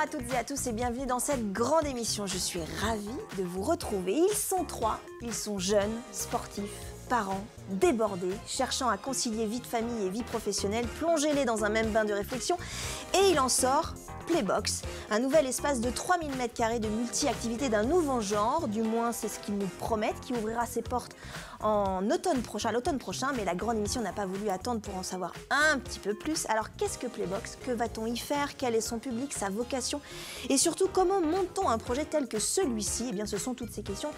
à toutes et à tous et bienvenue dans cette grande émission. Je suis ravie de vous retrouver. Ils sont trois, ils sont jeunes, sportifs, parents, débordés, cherchant à concilier vie de famille et vie professionnelle, plongez-les dans un même bain de réflexion et il en sort Playbox, un nouvel espace de 3000 m² de multi-activités d'un nouveau genre, du moins c'est ce qu'ils nous promettent, qui ouvrira ses portes en l'automne prochain, mais la grande émission n'a pas voulu attendre pour en savoir un petit peu plus. Alors qu'est-ce que Playbox? Que va-t-on y faire? Quel est son public, sa vocation? Et surtout, comment monte-t-on un projet tel que celui-ci? Eh bien, ce sont toutes ces questions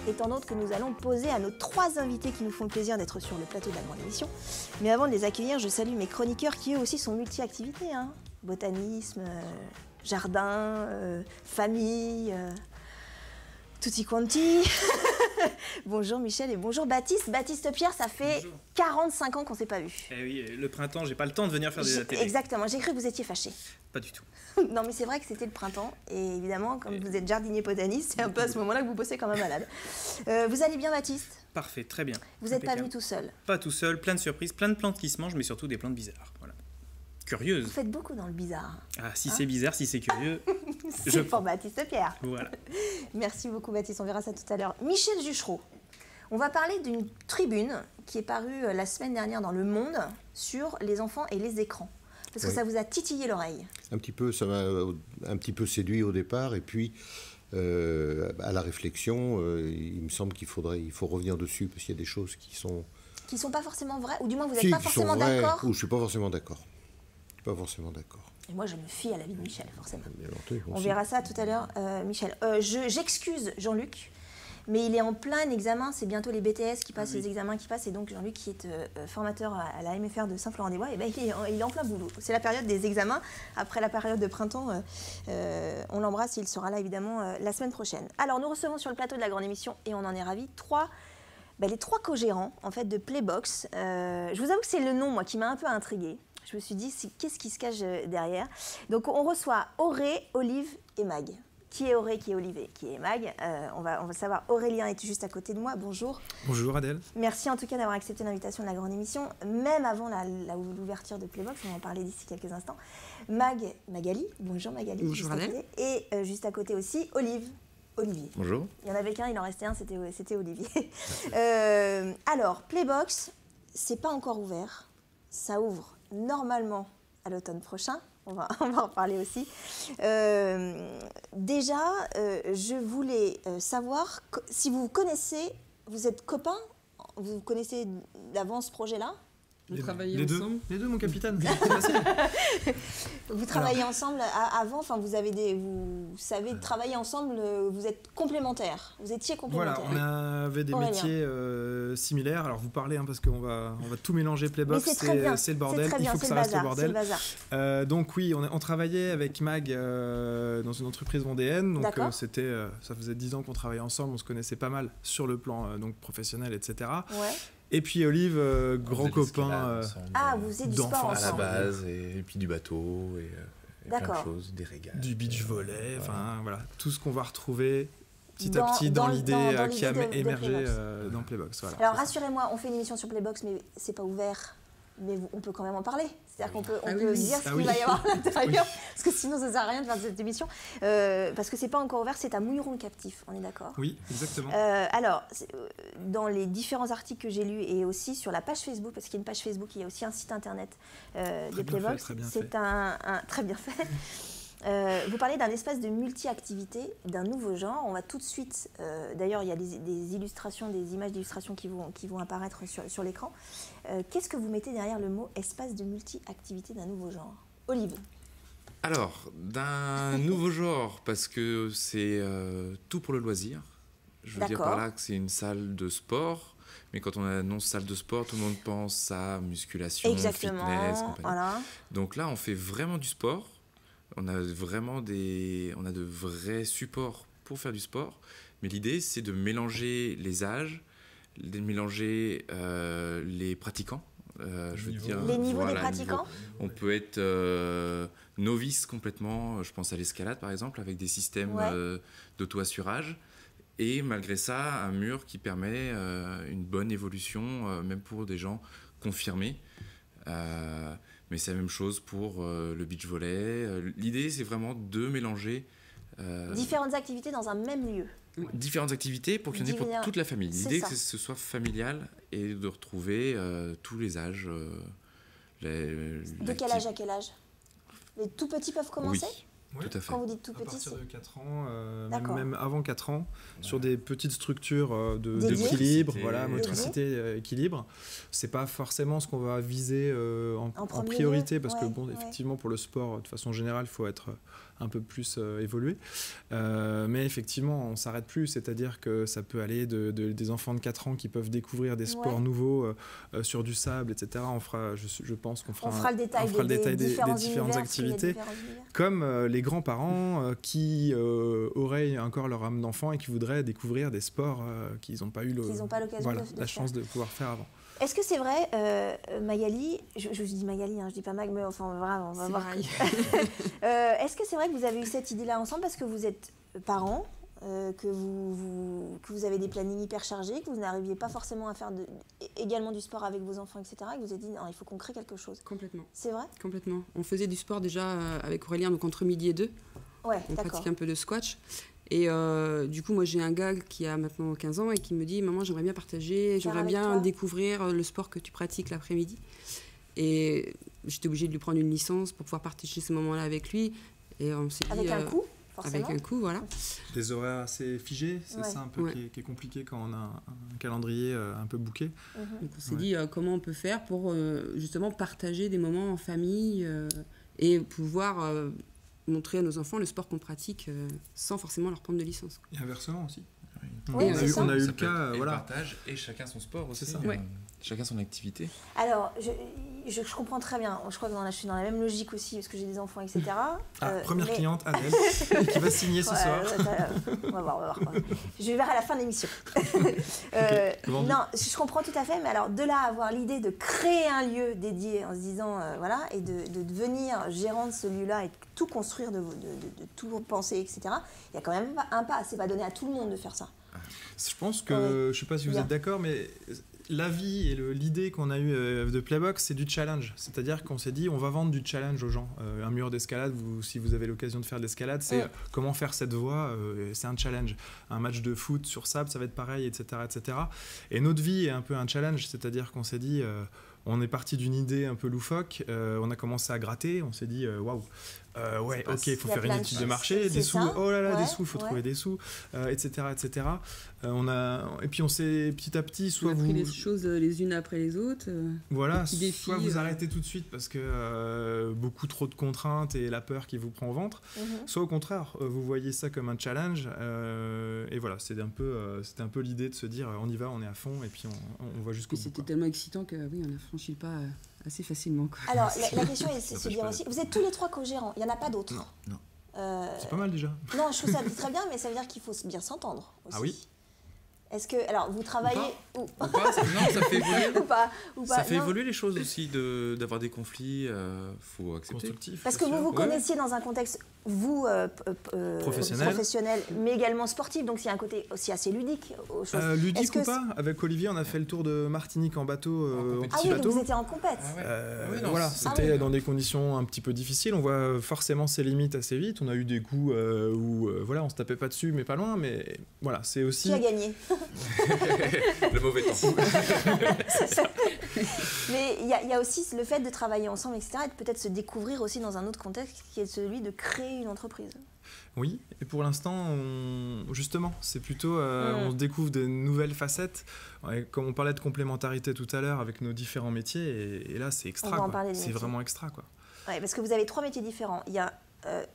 et tant d'autres que nous allons poser à nos trois invités qui nous font le plaisir d'être sur le plateau de la grande émission. Mais avant de les accueillir, je salue mes chroniqueurs qui eux aussi sont multi-activités, hein. Botanisme, jardin, famille, tutti quanti. Bonjour Michel et bonjour Baptiste. Baptiste Pierre, ça fait bonjour. 45 ans qu'on ne s'est pas vu. Eh oui, le printemps, j'ai pas le temps de venir faire des télé. Exactement, j'ai cru que vous étiez fâché. Pas du tout. Non mais c'est vrai que c'était le printemps et évidemment, comme vous êtes jardinier botaniste, c'est un peu à ce moment-là que vous bossez comme un malade. Vous allez bien Baptiste? Parfait, très bien. Vous n'êtes pas venu tout seul? Pas tout seul, plein de surprises, plein de plantes qui se mangent, mais surtout des plantes bizarres. Voilà. Curieuses. Vous faites beaucoup dans le bizarre. Ah, si c'est bizarre, si c'est curieux. C'est pour Baptiste Pierre. Voilà. Merci beaucoup Baptiste, on verra ça tout à l'heure. Michel Juchereau, on va parler d'une tribune qui est parue la semaine dernière dans Le Monde sur les enfants et les écrans. Parce que ça vous a titillé l'oreille. Un petit peu, ça m'a un petit peu séduit au départ, et puis à la réflexion, il me semble qu'il faut revenir dessus, parce qu'il y a des choses qui sont pas forcément vraies, ou du moins vous n'êtes pas forcément d'accord. Ou je ne suis pas forcément d'accord. Pas forcément d'accord. Et moi, je me fie à l'avis de Michel, forcément. On verra ça tout à l'heure, Michel. J'excuse Jean-Luc, mais il est en plein examen. C'est bientôt les BTS qui passent, les examens qui passent. Et donc, Jean-Luc, qui est formateur à la MFR de Saint-Florent-des-Bois, il est en plein boulot. C'est la période des examens. Après la période de printemps, on l'embrasse. Il sera là, évidemment, la semaine prochaine. Alors, nous recevons sur le plateau de la grande émission, et on en est ravis, les trois co-gérants en fait, de Playbox. Je vous avoue que c'est le nom, moi, qui m'a un peu intriguée. Je me suis dit, qu'est-ce qui se cache derrière? Donc, on reçoit Auré, Olive et Mag. Qui est Auré, qui est Olive et qui est Mag? On va savoir. Aurélien est juste à côté de moi. Bonjour. Bonjour Adèle. Bonjour Adèle. Et juste à côté aussi, Olivier. Bonjour. Il y en avait qu'un, il en restait un, c'était Olivier. Alors, Playbox, c'est pas encore ouvert. Ça ouvre normalement à l'automne prochain. On va en parler aussi. Déjà, je voulais savoir si vous connaissez, vous êtes copains, vous connaissez d'avance ce projet-là? Vous travaillez ensemble? Les deux, mon capitaine. Vous travaillez ensemble avant, enfin vous savez travailler ensemble, vous êtes complémentaires, vous étiez complémentaires. Voilà, on avait des métiers similaires. Alors vous parlez parce qu'on va tout mélanger. Playbox, c'est le bordel. Il faut que ça reste le bordel. Donc oui, on travaillait avec Mag dans une entreprise vendéenne. Donc ça faisait 10 ans qu'on travaillait ensemble, on se connaissait pas mal sur le plan donc professionnel, etc. Ouais. Et puis Olive, grand copain vous faisiez du sport ensemble. À la base, et puis du bateau, et plein de choses, des régates. Du beach volley, voilà, tout ce qu'on va retrouver petit à petit dans l'idée qui a émergé dans Playbox. Voilà, alors rassurez-moi, on fait une émission sur Playbox, mais c'est pas ouvert. Mais on peut quand même en parler. C'est-à-dire qu'on peut dire ce qu'il va y avoir à l'intérieur. Parce que sinon, ça ne sert à rien de faire cette émission. Parce que ce n'est pas encore ouvert, c'est à Mouilleron-le-Captif, on est d'accord? Oui, exactement. Alors, dans les différents articles que j'ai lus et aussi sur la page Facebook, parce qu'il y a une page Facebook, il y a aussi un site internet des Playbox. C'est très bien fait. Vous parlez d'un espace de multi-activité, d'un nouveau genre. On va tout de suite, d'ailleurs il y a des illustrations, des images d'illustration qui vont apparaître sur l'écran. Qu'est-ce que vous mettez derrière le mot espace de multi-activité d'un nouveau genre? Olive. Alors, d'un nouveau genre, parce que c'est tout pour le loisir. Je veux dire par là que c'est une salle de sport. Mais quand on annonce salle de sport, tout le monde pense à musculation, fitness, compagnie. Voilà. Donc là, on fait vraiment du sport. On a de vrais supports pour faire du sport, mais l'idée c'est de mélanger les âges, de mélanger les pratiquants. Les niveaux des pratiquants. On peut être novice complètement, je pense à l'escalade par exemple, avec des systèmes d'auto-assurage, et malgré ça un mur qui permet une bonne évolution, même pour des gens confirmés. Mais c'est la même chose pour le beach volley. L'idée, c'est vraiment de mélanger... différentes activités dans un même lieu. Différentes activités pour qu'il y en ait pour toute la famille. L'idée, c'est que ce soit familial et de retrouver tous les âges. De quel âge à quel âge? Les tout petits peuvent commencer? Oui, tout à fait. Quand vous dites tout petit, à partir de 4 ans, même avant 4 ans, sur des petites structures d'équilibre, motricité, équilibre. C'est pas forcément ce qu'on va viser en priorité, parce que effectivement, pour le sport, de façon générale, il faut être un peu plus évolué. Mais effectivement, on ne s'arrête plus, c'est-à-dire que ça peut aller des enfants de 4 ans qui peuvent découvrir des sports nouveaux sur du sable, etc. Je pense qu'on fera le détail des différentes activités, comme les grands-parents qui auraient encore leur âme d'enfant et qui voudraient découvrir des sports qu'ils n'ont pas eu la chance de pouvoir faire avant. Est-ce que c'est vrai, Magali, je dis Magali, je dis pas Mag, mais enfin vraiment, on va voir. Est-ce que c'est vrai que vous avez eu cette idée-là ensemble parce que vous êtes parents, que vous avez des plannings hyper chargés, que vous n'arriviez pas forcément à faire également du sport avec vos enfants, etc., et que vous vous êtes dit, non, il faut qu'on crée quelque chose? Complètement. C'est vrai? Complètement. On faisait du sport déjà avec Aurélien, donc entre midi et 2. Ouais, on pratique un peu de squash. Et du coup, moi, j'ai un gars qui a maintenant 15 ans et qui me dit « Maman, j'aimerais bien partager, j'aimerais bien découvrir le sport que tu pratiques l'après-midi. » Et j'étais obligée de lui prendre une licence pour pouvoir partager ce moment-là avec lui. Et on s'est dit... Avec un coût, forcément. Avec un coût, voilà. Des horaires assez figés, c'est ça un peu qui est compliqué quand on a un calendrier un peu booké. Donc on s'est dit comment on peut faire pour justement partager des moments en famille et pouvoir... montrer à nos enfants le sport qu'on pratique sans forcément leur prendre de licence. Et inversement aussi. Oui, on a eu le peut cas, être partage et chacun son sport aussi. C'est ça. Chacun son activité. Alors, je comprends très bien. Je crois que je suis dans la même logique aussi parce que j'ai des enfants, etc. Première cliente, Adèle, qui va signer ce soir. On va voir. Je vais voir à la fin de l'émission. Non, je comprends tout à fait. Mais alors, de là à avoir l'idée de créer un lieu dédié en se disant, et de devenir gérant de ce lieu-là et de tout construire, de tout penser, etc. Il y a quand même un pas. C'est pas donné à tout le monde de faire ça. Je pense que, je ne sais pas si vous êtes d'accord, mais l'avis et l'idée qu'on a eue de Playbox, c'est du challenge. C'est-à-dire qu'on s'est dit, on va vendre du challenge aux gens. Un mur d'escalade, si vous avez l'occasion de faire de l'escalade, c'est comment faire cette voie, c'est un challenge. Un match de foot sur sable, ça va être pareil, etc., etc. Et notre vie est un peu un challenge, c'est-à-dire qu'on s'est dit... on est parti d'une idée un peu loufoque, on a commencé à gratter, on s'est dit waouh, il faut faire une étude de marché, des sous, des sous, il faut trouver des sous, etc., etc. Et puis on s'est petit à petit, on a pris les choses les unes après les autres. Voilà, soit vous arrêtez tout de suite parce que beaucoup trop de contraintes et la peur qui vous prend au ventre, soit au contraire, vous voyez ça comme un challenge. Et voilà, c'était un peu l'idée de se dire on y va, on est à fond et puis on va jusqu'au bout. C'était tellement excitant que oui, on a franchi le pas assez facilement. Alors la question est de se dire aussi, vous êtes tous les trois co-gérants, il n'y en a pas d'autres? Non. C'est pas mal déjà. Non, je trouve ça très bien, mais ça veut dire qu'il faut bien s'entendre aussi. Ah oui. Est-ce que, alors, vous travaillez ou pas non, ça fait évoluer. ou pas, ça fait évoluer les choses aussi, d'avoir des conflits, faut accepter. Constructif. Parce que vous connaissiez dans un contexte, vous, professionnel, mais également sportif, donc il y a un côté aussi assez ludique aux choses. Ludique ou pas, avec Olivier, on a fait le tour de Martinique en bateau, en petit bateau. Donc vous étiez en compète. Voilà, c'était dans des conditions un petit peu difficiles, on voit forcément ses limites assez vite, on a eu des coups où on se tapait pas dessus, mais pas loin, mais voilà, c'est aussi... Qui a gagné? Le mauvais temps. C'est ça. Mais il y a aussi le fait de travailler ensemble, etc., et de peut-être se découvrir aussi dans un autre contexte qui est celui de créer une entreprise. Oui, et pour l'instant, justement, c'est plutôt, on découvre de nouvelles facettes. Comme on parlait de complémentarité tout à l'heure avec nos différents métiers, et là, c'est extra. C'est vraiment extra, quoi. Ouais, parce que vous avez 3 métiers différents. Il y a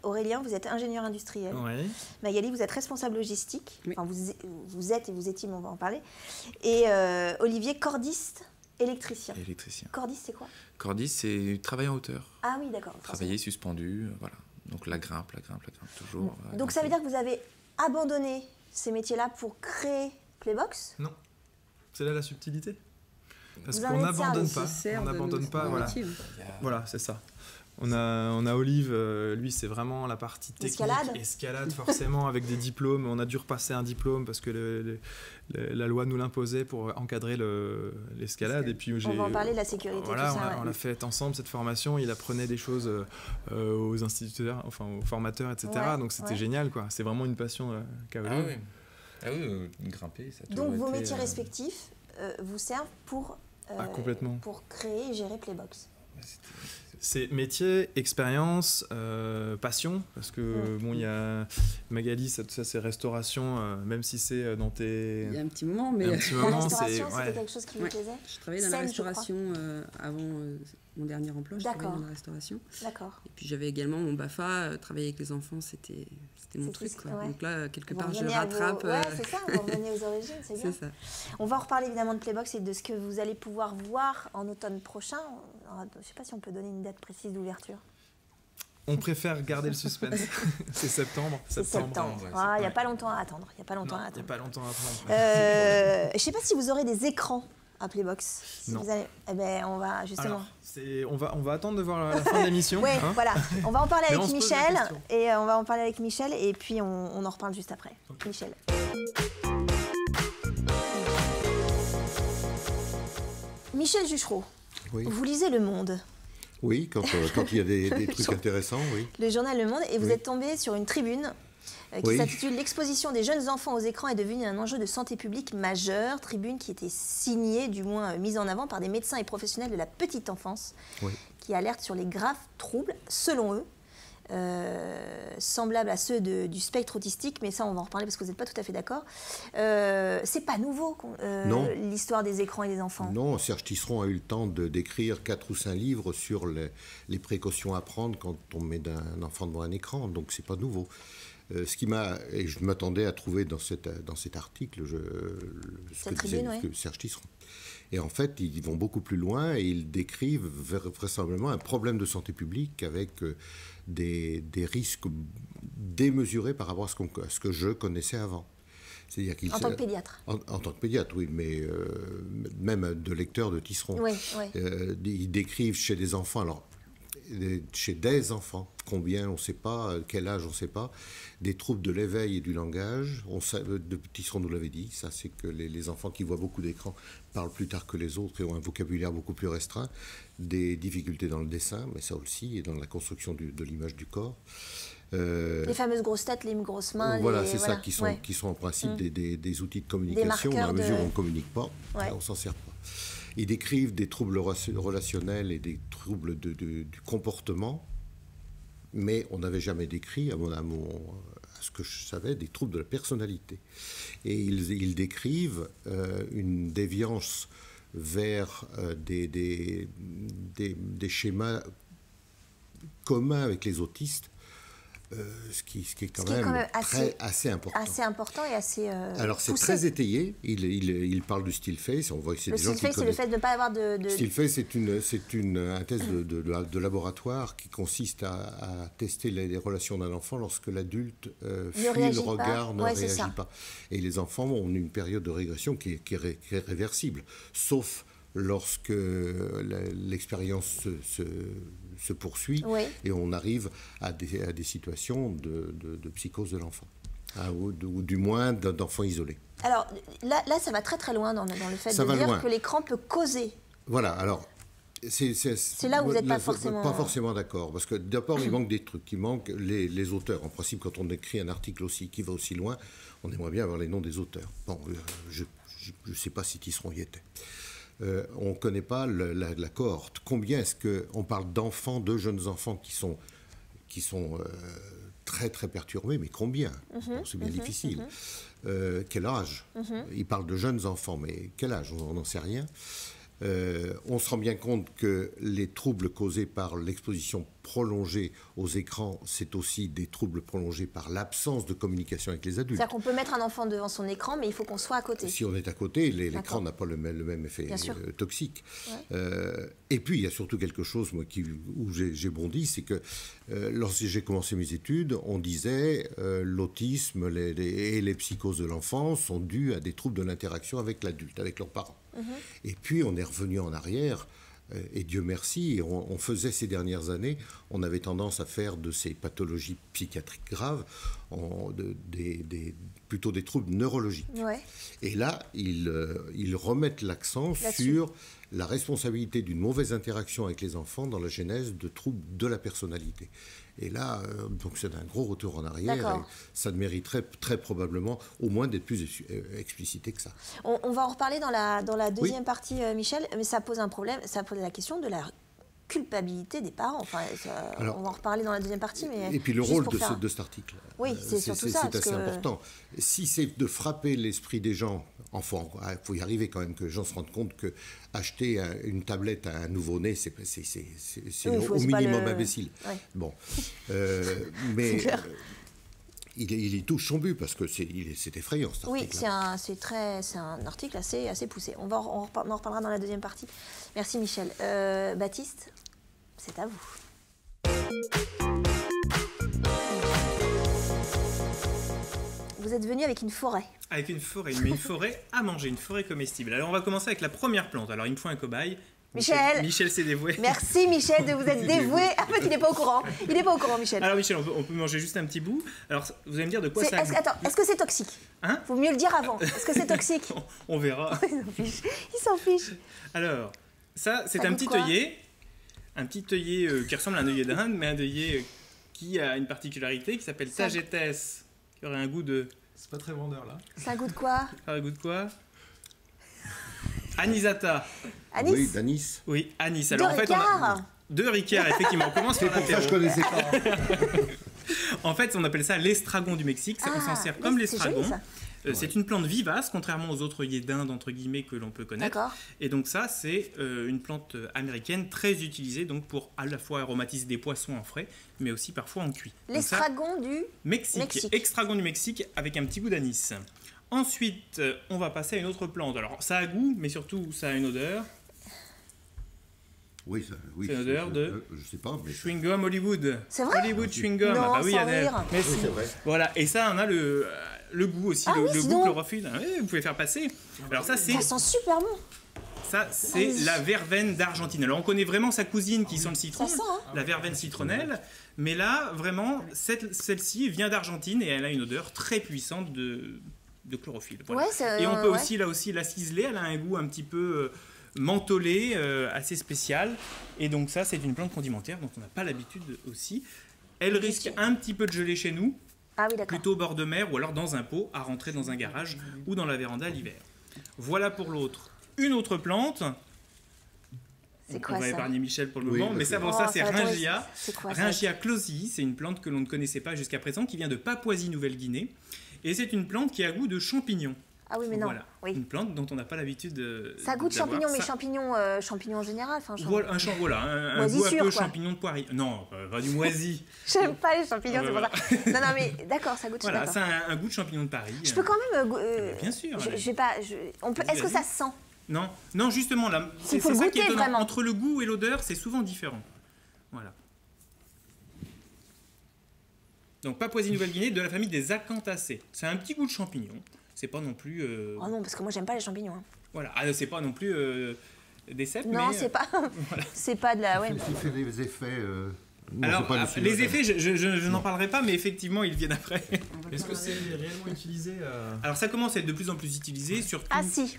Aurélien, vous êtes ingénieur industriel. Oui. Magali, vous êtes responsable logistique. Oui. Enfin, vous êtes et vous étiez, mais on va en parler. Et Olivier, cordiste, électricien. Cordiste, c'est quoi? Cordiste, c'est travailler en hauteur. Ah oui, d'accord. Travailler suspendu, voilà. Donc la grimpe, toujours. Donc ça veut dire que vous avez abandonné ces métiers-là pour créer Playbox? Non. C'est là la subtilité. Parce qu'on n'abandonne pas. On n'abandonne pas, voilà. Voilà, c'est ça. On a Olive, lui c'est vraiment la partie technique, escalade forcément avec des diplômes. On a dû repasser un diplôme parce que la loi nous l'imposait pour encadrer l'escalade. Et puis on va en parler de la sécurité. Voilà, tout ça, on l'a fait ensemble cette formation. Il apprenait des choses aux instituteurs, enfin aux formateurs, etc. Donc c'était génial, quoi. C'est vraiment une passion qu'a Olive. Ah oui, grimper. Ça a donc vos métiers respectifs vous servent pour créer et gérer Playbox. C'est métier, expérience, passion, parce que bon, il y a Magali, ça c'est restauration, même si c'est dans tes... Il y a un petit moment, mais... La restauration, c'était quelque chose qui vous plaisait. Je travaillais dans la restauration avant mon dernier emploi, je travaillais dans la restauration. D'accord. Et puis j'avais également mon BAFA, travailler avec les enfants, c'était mon truc, quoi. Donc là, quelque part, je rattrape... Ouais, c'est ça, vous revenez aux origines, c'est bien. C'est ça. On va en reparler évidemment de Playbox et de ce que vous allez pouvoir voir en automne prochain. Je ne sais pas si on peut donner une date précise d'ouverture. On préfère garder le suspense. C'est septembre. C'est septembre. Il n'y a pas longtemps à attendre. Je ne sais pas si vous aurez des écrans à Playbox. Non. Eh ben, on va justement... Alors, on va attendre de voir la fin de l'émission. Oui, voilà. On va en parler avec Michel. Et puis on en reparle juste après. Okay. Michel. Michel Juchereau, vous lisez Le Monde. Oui, quand il y a des trucs intéressants, oui. Le journal Le Monde, et vous êtes tombé sur une tribune qui s'intitule « L'exposition des jeunes enfants aux écrans est devenue un enjeu de santé publique majeur », tribune qui était signée, du moins mise en avant par des médecins et professionnels de la petite enfance, qui alertent sur les graves troubles, selon eux, semblables à ceux du spectre autistique, mais ça on va en reparler parce que vous n'êtes pas tout à fait d'accord. C'est pas nouveau l'histoire des écrans et des enfants. Non, Serge Tisseron a eu le temps d'écrire 4 ou 5 livres sur les précautions à prendre quand on met un enfant devant un écran, donc c'est pas nouveau. Et je m'attendais à trouver dans cet article ce que disait Serge Tisseron. Et en fait, ils vont beaucoup plus loin et ils décrivent vraisemblablement un problème de santé publique avec des risques démesurés par rapport à ce que je connaissais avant. C'est-à-dire en tant que pédiatre. En tant que pédiatre, oui, mais même de lecteur de Tisseron. Ils décrivent chez des enfants, combien on ne sait pas, quel âge on ne sait pas, des troubles de l'éveil et du langage. Tisseron nous l'avait dit, ça c'est que les enfants qui voient beaucoup d'écrans parlent plus tard que les autres et ont un vocabulaire beaucoup plus restreint, des difficultés dans le dessin, mais ça aussi, et dans la construction de l'image du corps. Les fameuses grosses têtes, les grosses mains. Qui sont en principe des outils de communication, dans la mesure où on ne communique pas, on ne s'en sert pas. Ils décrivent des troubles relationnels et des troubles du comportement, mais on n'avait jamais décrit, à ce que je savais, des troubles de la personnalité. Et ils décrivent une déviance vers des schémas communs avec les autistes, ce qui est quand même assez important. Assez important et assez Alors c'est poussé. Très étayé. Il parle du still face. On voit que c'est des gens qui connaissent. C'est le fait de ne pas avoir de... Still face, c'est un test de laboratoire qui consiste à tester les relations d'un enfant lorsque l'adulte fuit le regard, ne réagit pas. Et les enfants ont une période de régression qui est réversible, sauf lorsque l'expérience se poursuit et on arrive à des situations de psychose de l'enfant, ou du moins d'enfants isolés. Alors là, ça va très très loin dans le fait de dire que l'écran peut causer. Voilà, alors... C'est là où vous n'êtes pas forcément... Pas forcément d'accord, parce que d'abord, il manque des trucs. Il manque les auteurs. En principe, quand on écrit un article qui va aussi loin, on aimerait bien avoir les noms des auteurs. Bon, je ne sais pas si Tisseron y était. On ne connaît pas la cohorte. Combien est-ce qu'on parle d'enfants, de jeunes enfants qui sont très très perturbés, mais combien? C'est bien difficile. Quel âge? Il parle de jeunes enfants, mais quel âge? On n'en sait rien. On se rend bien compte que les troubles causés par l'exposition prolongée aux écrans, c'est aussi des troubles prolongés par l'absence de communication avec les adultes. C'est-à-dire qu'on peut mettre un enfant devant son écran, mais il faut qu'on soit à côté. Si on est à côté, l'écran n'a pas le même effet toxique. Et puis, il y a surtout quelque chose où j'ai bondi, c'est que lorsque j'ai commencé mes études, on disait l'autisme et les psychoses de l'enfant sont dus à des troubles de l'interaction avec l'adulte, avec leurs parents. Et puis, on est revenu en arrière Et Dieu merci, on faisait ces dernières années, on avait tendance à faire de ces pathologies psychiatriques graves plutôt des troubles neurologiques. Ouais. Et là, ils remettent l'accent sur la responsabilité d'une mauvaise interaction avec les enfants dans la genèse de troubles de la personnalité. Et là, donc c'est un gros retour en arrière. Et ça mériterait très probablement au moins d'être plus explicité que ça. On va en reparler dans la deuxième partie, Michel, mais ça pose un problème, ça pose la question de la culpabilité des parents. Enfin, alors, on va en reparler dans la deuxième partie. Mais et puis le rôle de cet article. Oui, c'est surtout ça. C'est assez important. Si c'est de frapper l'esprit des gens, enfants, il faut y arriver quand même que les gens se rendent compte que acheter une tablette à un nouveau-né, c'est au minimum imbécile. Ouais. Bon, mais il touche son but parce que c'est effrayant cet article. Oui, c'est un article assez poussé. On en reparlera dans la deuxième partie. Merci Michel. Baptiste, c'est à vous. Vous êtes venu avec une forêt. Avec une forêt, mais une forêt à manger, une forêt comestible. Alors on va commencer avec la première plante. Alors il me faut un cobaye. Michel s'est dévoué. Merci Michel de vous être dévoué. En fait, il n'est pas au courant. Il n'est pas au courant, Michel. Alors Michel, on peut manger juste un petit bout. Alors vous allez me dire de quoi ça goûte. Attends, est-ce que c'est toxique? Hein? Faut mieux le dire avant. Est-ce que c'est toxique? On verra. Il s'en fiche. Alors, ça, c'est un petit œillet. Un petit œillet qui ressemble à un œillet d'Inde, mais un œillet qui a une particularité qui s'appelle Tagetes, qui aurait un goût de... C'est pas très vendeur, là. C'est un goût de quoi? Un goût de quoi? Anisata. Anis? Oui, d'anis. Oui, anis. Alors, en fait, de Ricard, effectivement. On commence par l'apéro. Je connaissais pas. En fait, on appelle ça l'estragon du Mexique. On s'en sert comme l'estragon. C'est une plante vivace, contrairement aux autres œillets d'Inde, entre guillemets, que l'on peut connaître. Et donc ça, c'est une plante américaine très utilisée donc, pour à la fois aromatiser des poissons en frais, mais aussi parfois en cuit. L'estragon du Mexique. Extragon du Mexique avec un petit goût d'anis. Ensuite, on va passer à une autre plante. Alors, ça a goût, mais surtout, ça a une odeur. Oui, c'est une odeur de... je sais pas, mais... Chewing gum Hollywood. C'est vrai? Hollywood chewing gum. Non, ah bah oui, Annelle. Mais oui, c'est vrai. Voilà, et ça, on a le goût aussi, le goût chlorophylle. Oui, vous pouvez faire passer. Alors ça, c'est... Ça sent super bon. Ça, c'est la verveine d'Argentine. Alors, on connaît vraiment sa cousine qui sent le citron, ça sent, hein. La verveine citronnelle. Mais là, vraiment, celle-ci vient d'Argentine et elle a une odeur très puissante de chlorophylle. Voilà. Ouais, et on peut aussi, là aussi, la ciseler. Elle a un goût un petit peu mentholé, assez spécial. Et donc ça, c'est une plante condimentaire dont on n'a pas l'habitude aussi. Elle risque un petit peu de geler chez nous. Ah oui, plutôt au bord de mer ou alors dans un pot à rentrer dans un garage ou dans la véranda l'hiver. Voilà pour l'autre. Une autre plante. C'est quoi ça? On va épargner Michel pour le moment, mais ça, c'est Ringia. Ringia clausii, c'est une plante que l'on ne connaissait pas jusqu'à présent, qui vient de Papouasie-Nouvelle-Guinée. Et c'est une plante qui a goût de champignon. Ah oui, mais non. Voilà. Oui. Une plante dont on n'a pas l'habitude de. Ça goûte champignon, mais champignon en général. Voilà, un goût un peu champignon de poirier. Non, pas du moisi. J'aime pas les champignons, c'est pour ça. Non, mais d'accord, ça goûte. Voilà, ça a un goût de champignon de Paris. Je peux quand même. Bien sûr. Est-ce que ça se sent? Non, justement, là, c'est ça qui est étonnant. Vraiment. Entre le goût et l'odeur, c'est souvent différent. Voilà. Donc, Papouasie-Nouvelle-Guinée, de la famille des Acanthaceae. C'est un petit goût de champignon. C'est pas non plus... Oh non, parce que moi, j'aime pas les champignons. Hein. Voilà. c'est pas non plus des cèpes, non, c'est pas... Voilà. C'est pas de la... Ouais. Il fait des effets... Non, alors, les effets, je n'en parlerai pas, mais effectivement, ils viennent après. Est-ce que c'est réellement utilisé Alors, ça commence à être de plus en plus utilisé, surtout... Ah si.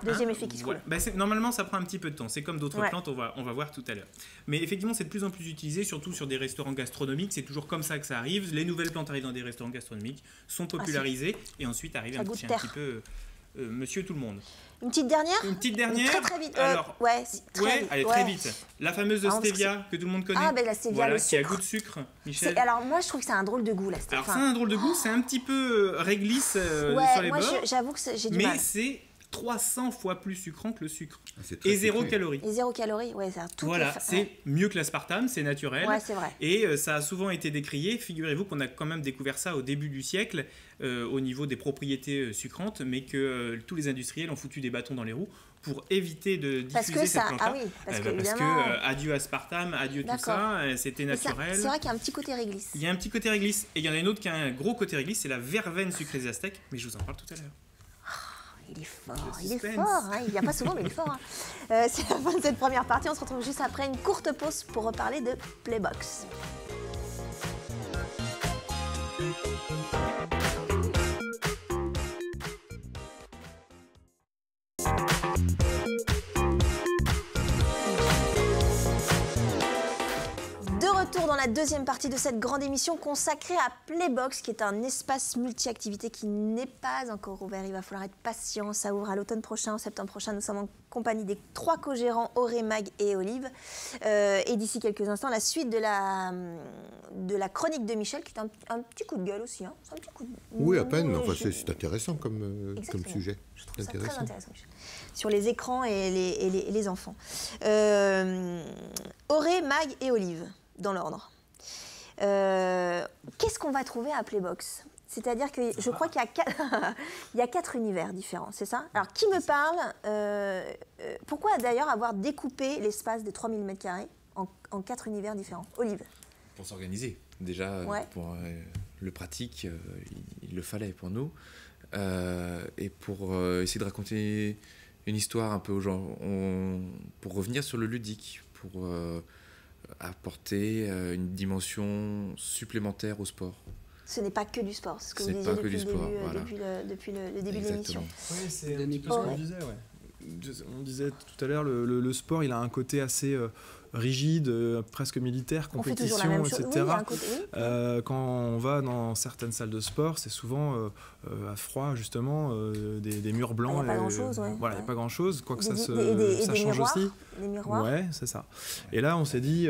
Deuxième effet qui se coule. Normalement, ça prend un petit peu de temps. C'est comme d'autres plantes, on va voir tout à l'heure. Mais effectivement, c'est de plus en plus utilisé, surtout sur des restaurants gastronomiques. C'est toujours comme ça que ça arrive. Les nouvelles plantes arrivent dans des restaurants gastronomiques, sont popularisées, et ensuite arrive un petit peu monsieur tout le monde. Une petite dernière? Une petite dernière. Très très vite. Alors, très vite. La fameuse stevia que tout le monde connaît. Ah, ben la stevia, le qui a goût de sucre, Michel. Alors moi, je trouve que c'est un drôle de goût, la stevia. Alors, c'est un drôle de goût, c'est un petit peu réglisse sur les bords. Moi, j'avoue que j'ai du mal. Mais c'est 300 fois plus sucrant que le sucre. Et 0 calories. Et 0 calories, ouais, ça a tout. Voilà, c'est mieux que l'aspartame, c'est naturel. Ouais, c'est vrai. Et ça a souvent été décrié. Figurez-vous qu'on a quand même découvert ça au début du siècle, au niveau des propriétés sucrantes, mais que tous les industriels ont foutu des bâtons dans les roues pour éviter de diffuser cette plante-là. Ah oui, parce que adieu aspartame, adieu tout ça, c'était naturel. C'est vrai qu'il y a un petit côté réglisse. Il y a un petit côté réglisse. Et il y en a une autre qui a un gros côté réglisse, c'est la verveine sucrée aztèque, mais je vous en parle tout à l'heure. il est fort, hein. Il vient pas souvent, mais il est fort. Hein. C'est la fin de cette première partie. On se retrouve juste après une courte pause pour reparler de Playbox. Dans la deuxième partie de cette grande émission consacrée à Playbox, qui est un espace multi-activités qui n'est pas encore ouvert. Il va falloir être patient. Ça ouvre à l'automne prochain, en septembre prochain. Nous sommes en compagnie des 3 co-gérants, Auré, Mag et Olive. Et d'ici quelques instants, la suite de la chronique de Michel, qui est un petit coup de gueule aussi. Hein. C'est un petit coup de... Oui, à peine. Enfin, c'est intéressant comme sujet. Je trouve ça très intéressant, Michel. Sur les écrans et les enfants. Auré, Mag et Olive. Dans l'ordre. Qu'est-ce qu'on va trouver à Playbox? C'est-à-dire que je crois qu'il y a 4 univers différents, c'est ça? Alors, qui me parle pourquoi d'ailleurs avoir découpé l'espace de 3000 m² en 4 univers différents? Olive. Pour s'organiser. Déjà, pour le pratique, il le fallait pour nous. Et pour essayer de raconter une histoire un peu aux gens, pour revenir sur le ludique, pour... apporter une dimension supplémentaire au sport. Ce n'est pas que du sport, c'est ce que vous disiez depuis le début de l'émission. Oui, c'est un petit peu ce qu'on disait. On disait tout à l'heure, le sport, il a un côté assez rigide, presque militaire, compétition, etc. Oui, quand on va dans certaines salles de sport, c'est souvent à froid, justement, des murs blancs. Il n'y a pas grand-chose. Voilà, il n'y a pas grand-chose, quoique ça change miroirs, aussi. Des miroirs. Ouais, c'est ça. Et là, on s'est dit,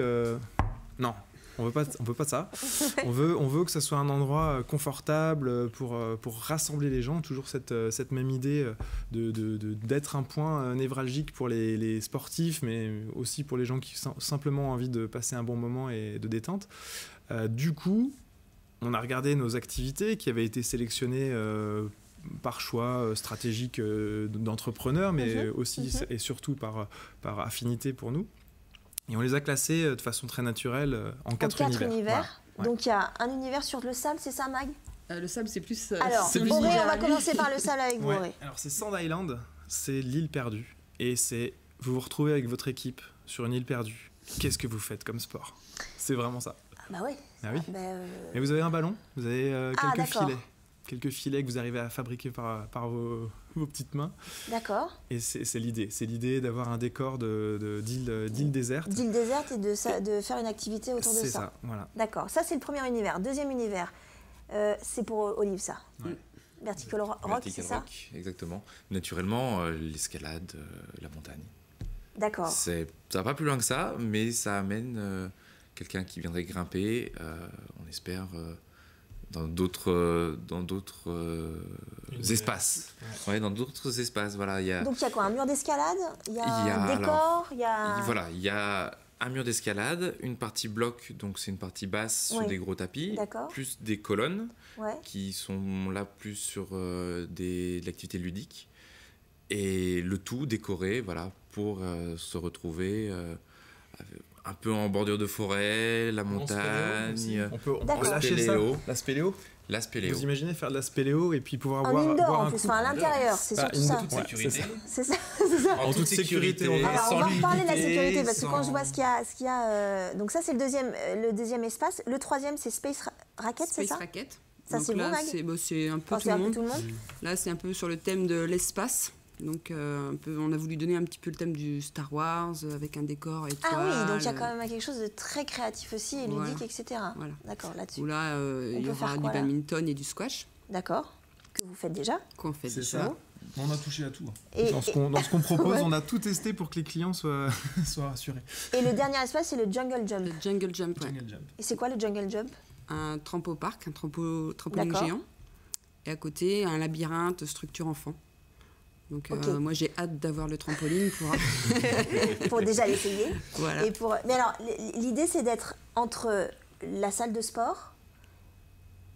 non. On veut pas de ça. On veut que ça soit un endroit confortable pour rassembler les gens. Toujours cette même idée d'être un point névralgique pour les sportifs, mais aussi pour les gens qui ont simplement envie de passer un bon moment et de détente. Du coup, on a regardé nos activités qui avaient été sélectionnées par choix stratégique d'entrepreneurs, mais aussi et surtout par affinité pour nous. Et on les a classés de façon très naturelle en 4 univers. Voilà. Donc il y a un univers sur le sable, c'est ça, Mag? Le sable, c'est plus... Alors, Auré, on va commencer par le sable avec vous, Auré. Alors c'est Sand Island, c'est l'île perdue. Et vous vous retrouvez avec votre équipe sur une île perdue. Qu'est-ce que vous faites comme sport? C'est vraiment ça. Ah bah oui. Ah oui. Mais vous avez un ballon, vous avez quelques filets que vous arrivez à fabriquer par vos petites mains. D'accord. Et c'est l'idée d'avoir un décor d'île déserte. D'île déserte et de faire une activité autour de ça. C'est ça, voilà. D'accord, ça c'est le premier univers. Deuxième univers, c'est pour Olive, ça. Ouais. Vertical Rock, c'est ça? Exactement. Naturellement, l'escalade, la montagne. D'accord. Ça va pas plus loin que ça, mais ça amène quelqu'un qui viendrait grimper, on espère... dans d'autres espaces. Ouais, dans d'autres espaces. Voilà, Donc il y a quoi? Un mur d'escalade? Il y a un décor? Voilà, il y a un mur d'escalade, une partie bloc, donc c'est une partie basse sur des gros tapis, plus des colonnes qui sont là plus sur de l'activité ludique. Et le tout décoré, voilà, pour se retrouver... un peu en bordure de forêt, la montagne. On peut lâcher ça. La spéléo. Vous imaginez faire de la spéléo et puis pouvoir boire un coup. À l'intérieur, c'est surtout ça. En toute sécurité. C'est ça. En toute sécurité. On va reparler de la sécurité parce que quand je vois ce qu'il y a, donc ça c'est le deuxième espace. Le troisième c'est Space Racket, c'est ça? Space Racket. Ça c'est bon, Mag? C'est un peu tout le monde. Là c'est un peu sur le thème de l'espace. Donc on a voulu donner un petit peu le thème du Star Wars avec un décor étoile. Ah oui, donc il y a quand même quelque chose de très créatif aussi et ludique, etc. Voilà. D'accord, là-dessus. Où là, il y aura du badminton et du squash. D'accord, que vous faites déjà. Qu'on fait déjà. Ça. On a touché à tout. Dans ce qu'on propose, on a tout testé pour que les clients soient rassurés. Et le dernier espace, c'est le Jungle Jump. Le Jungle Jump, Et c'est quoi le Jungle Jump? Un trampopark, un trampoline géant. Et à côté, un labyrinthe structure enfant. Donc moi j'ai hâte d'avoir le trampoline pour déjà l'essayer. Voilà. Mais alors l'idée c'est d'être entre la salle de sport.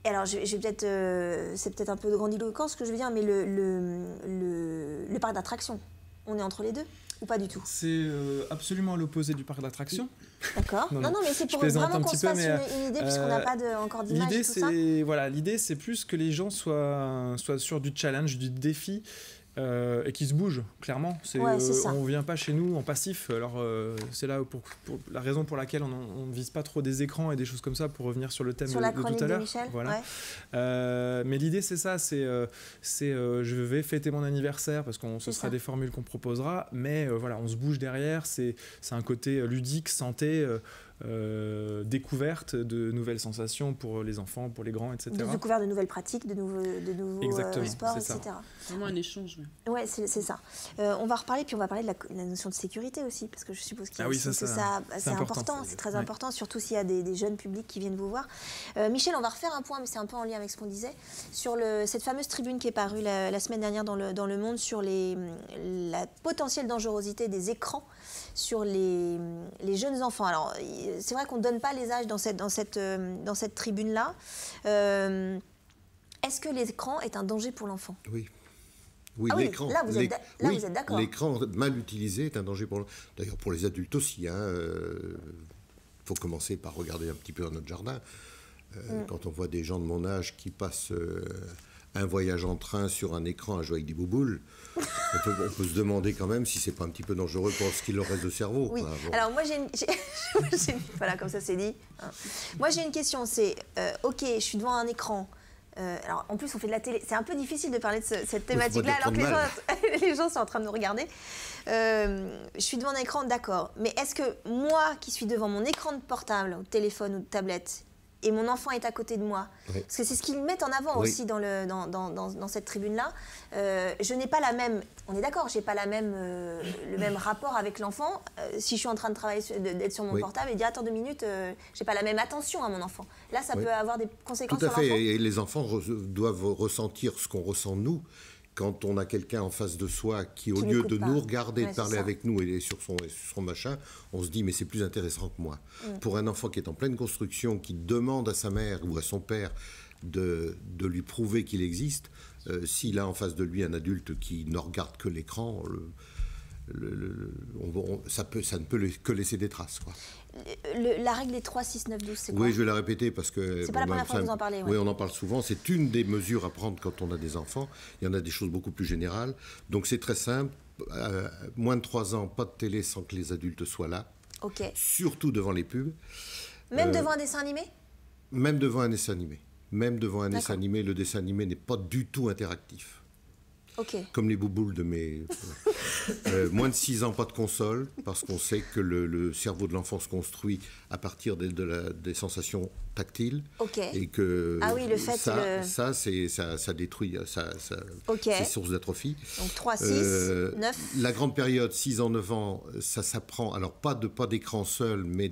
Et alors c'est peut-être un peu de grandiloquent ce que je veux dire, mais le parc d'attractions. On est entre les deux ou pas du tout? C'est absolument à l'opposé du parc d'attractions. D'accord. Non, mais c'est pour vraiment qu'on se fasse une idée puisqu'on n'a pas encore d'image. L'idée c'est plus que les gens soient sur du challenge, du défi. et qui se bouge, clairement. On ne vient pas chez nous en passif. Alors, c'est là pour la raison pour laquelle on ne vise pas trop des écrans et des choses comme ça, pour revenir sur le thème de tout à l'heure. Michel, voilà. Mais l'idée, c'est ça. Je vais fêter mon anniversaire parce que ce sera des formules qu'on proposera. Mais voilà, on se bouge derrière. C'est un côté ludique, santé, découverte de nouvelles sensations pour les enfants, pour les grands, etc. Découverte de nouvelles pratiques, de nouveaux sports, etc. Vraiment un échange. Ouais, c'est ça. On va reparler, puis on va parler de la notion de sécurité aussi, parce que je suppose que c'est important, c'est très important, surtout s'il y a des jeunes publics qui viennent vous voir. Michel, on va refaire un point, mais c'est un peu en lien avec ce qu'on disait, sur cette fameuse tribune qui est parue la semaine dernière dans le Monde sur la potentielle dangerosité des écrans sur les jeunes enfants. Alors, c'est vrai qu'on ne donne pas les âges dans cette tribune-là. Est-ce que l'écran est un danger pour l'enfant ? Oui. Oui, l'écran. Là, vous êtes d'accord. L'écran mal utilisé est un danger pour l'enfant. D'ailleurs, pour les adultes aussi. Faut commencer par regarder un petit peu dans notre jardin. Quand on voit des gens de mon âge qui passent un voyage en train sur un écran à jouer avec des bouboules, on peut se demander quand même si c'est pas un petit peu dangereux pour ce qu'il leur reste de cerveau. Oui. Alors moi voilà, comme ça c'est dit. Moi j'ai une question, c'est ok, je suis devant un écran. Alors en plus on fait de la télé, c'est un peu difficile de parler de cette thématique-là alors que les gens sont en train de nous regarder. Je suis devant un écran, d'accord. Mais est-ce que moi qui suis devant mon écran de portable, ou de téléphone ou de tablette, et mon enfant est à côté de moi, parce que c'est ce qu'ils mettent en avant aussi dans cette tribune-là, je n'ai pas la même, on est d'accord, j'ai pas le même rapport avec l'enfant si je suis en train de travailler, d'être sur mon portable et dire attends 2 minutes, j'ai pas la même attention à mon enfant. Là, ça peut avoir des conséquences sur l'enfant. Tout à fait, et les enfants doivent ressentir ce qu'on ressent nous. Quand on a quelqu'un en face de soi qui, au lieu de nous regarder, de parler avec nous et sur son machin, on se dit mais c'est plus intéressant que moi. Pour un enfant qui est en pleine construction, qui demande à sa mère ou à son père de lui prouver qu'il existe, s'il a en face de lui un adulte qui ne regarde que l'écran, ça ne peut que laisser des traces, quoi. La règle des 3, 6, 9, 12, c'est quoi ? Oui, je vais la répéter parce que... C'est pas la première fois que vous en parlez. Oui, on en parle souvent. C'est une des mesures à prendre quand on a des enfants. Il y en a des choses beaucoup plus générales. Donc c'est très simple. Moins de 3 ans, pas de télé sans que les adultes soient là. Ok. Surtout devant les pubs. Même devant un dessin animé ? Même devant un dessin animé. Même devant un dessin animé. Le dessin animé n'est pas du tout interactif. Okay. Comme les bouboules de mes... moins de 6 ans, pas de console, parce qu'on sait que le cerveau de l'enfant se construit à partir des sensations tactiles. Okay. Et que le fait ça détruit, c'est source d'atrophie. Donc 3, 6, 9... La grande période, 6 ans, 9 ans, ça s'apprend. Alors pas d'écran seul, mais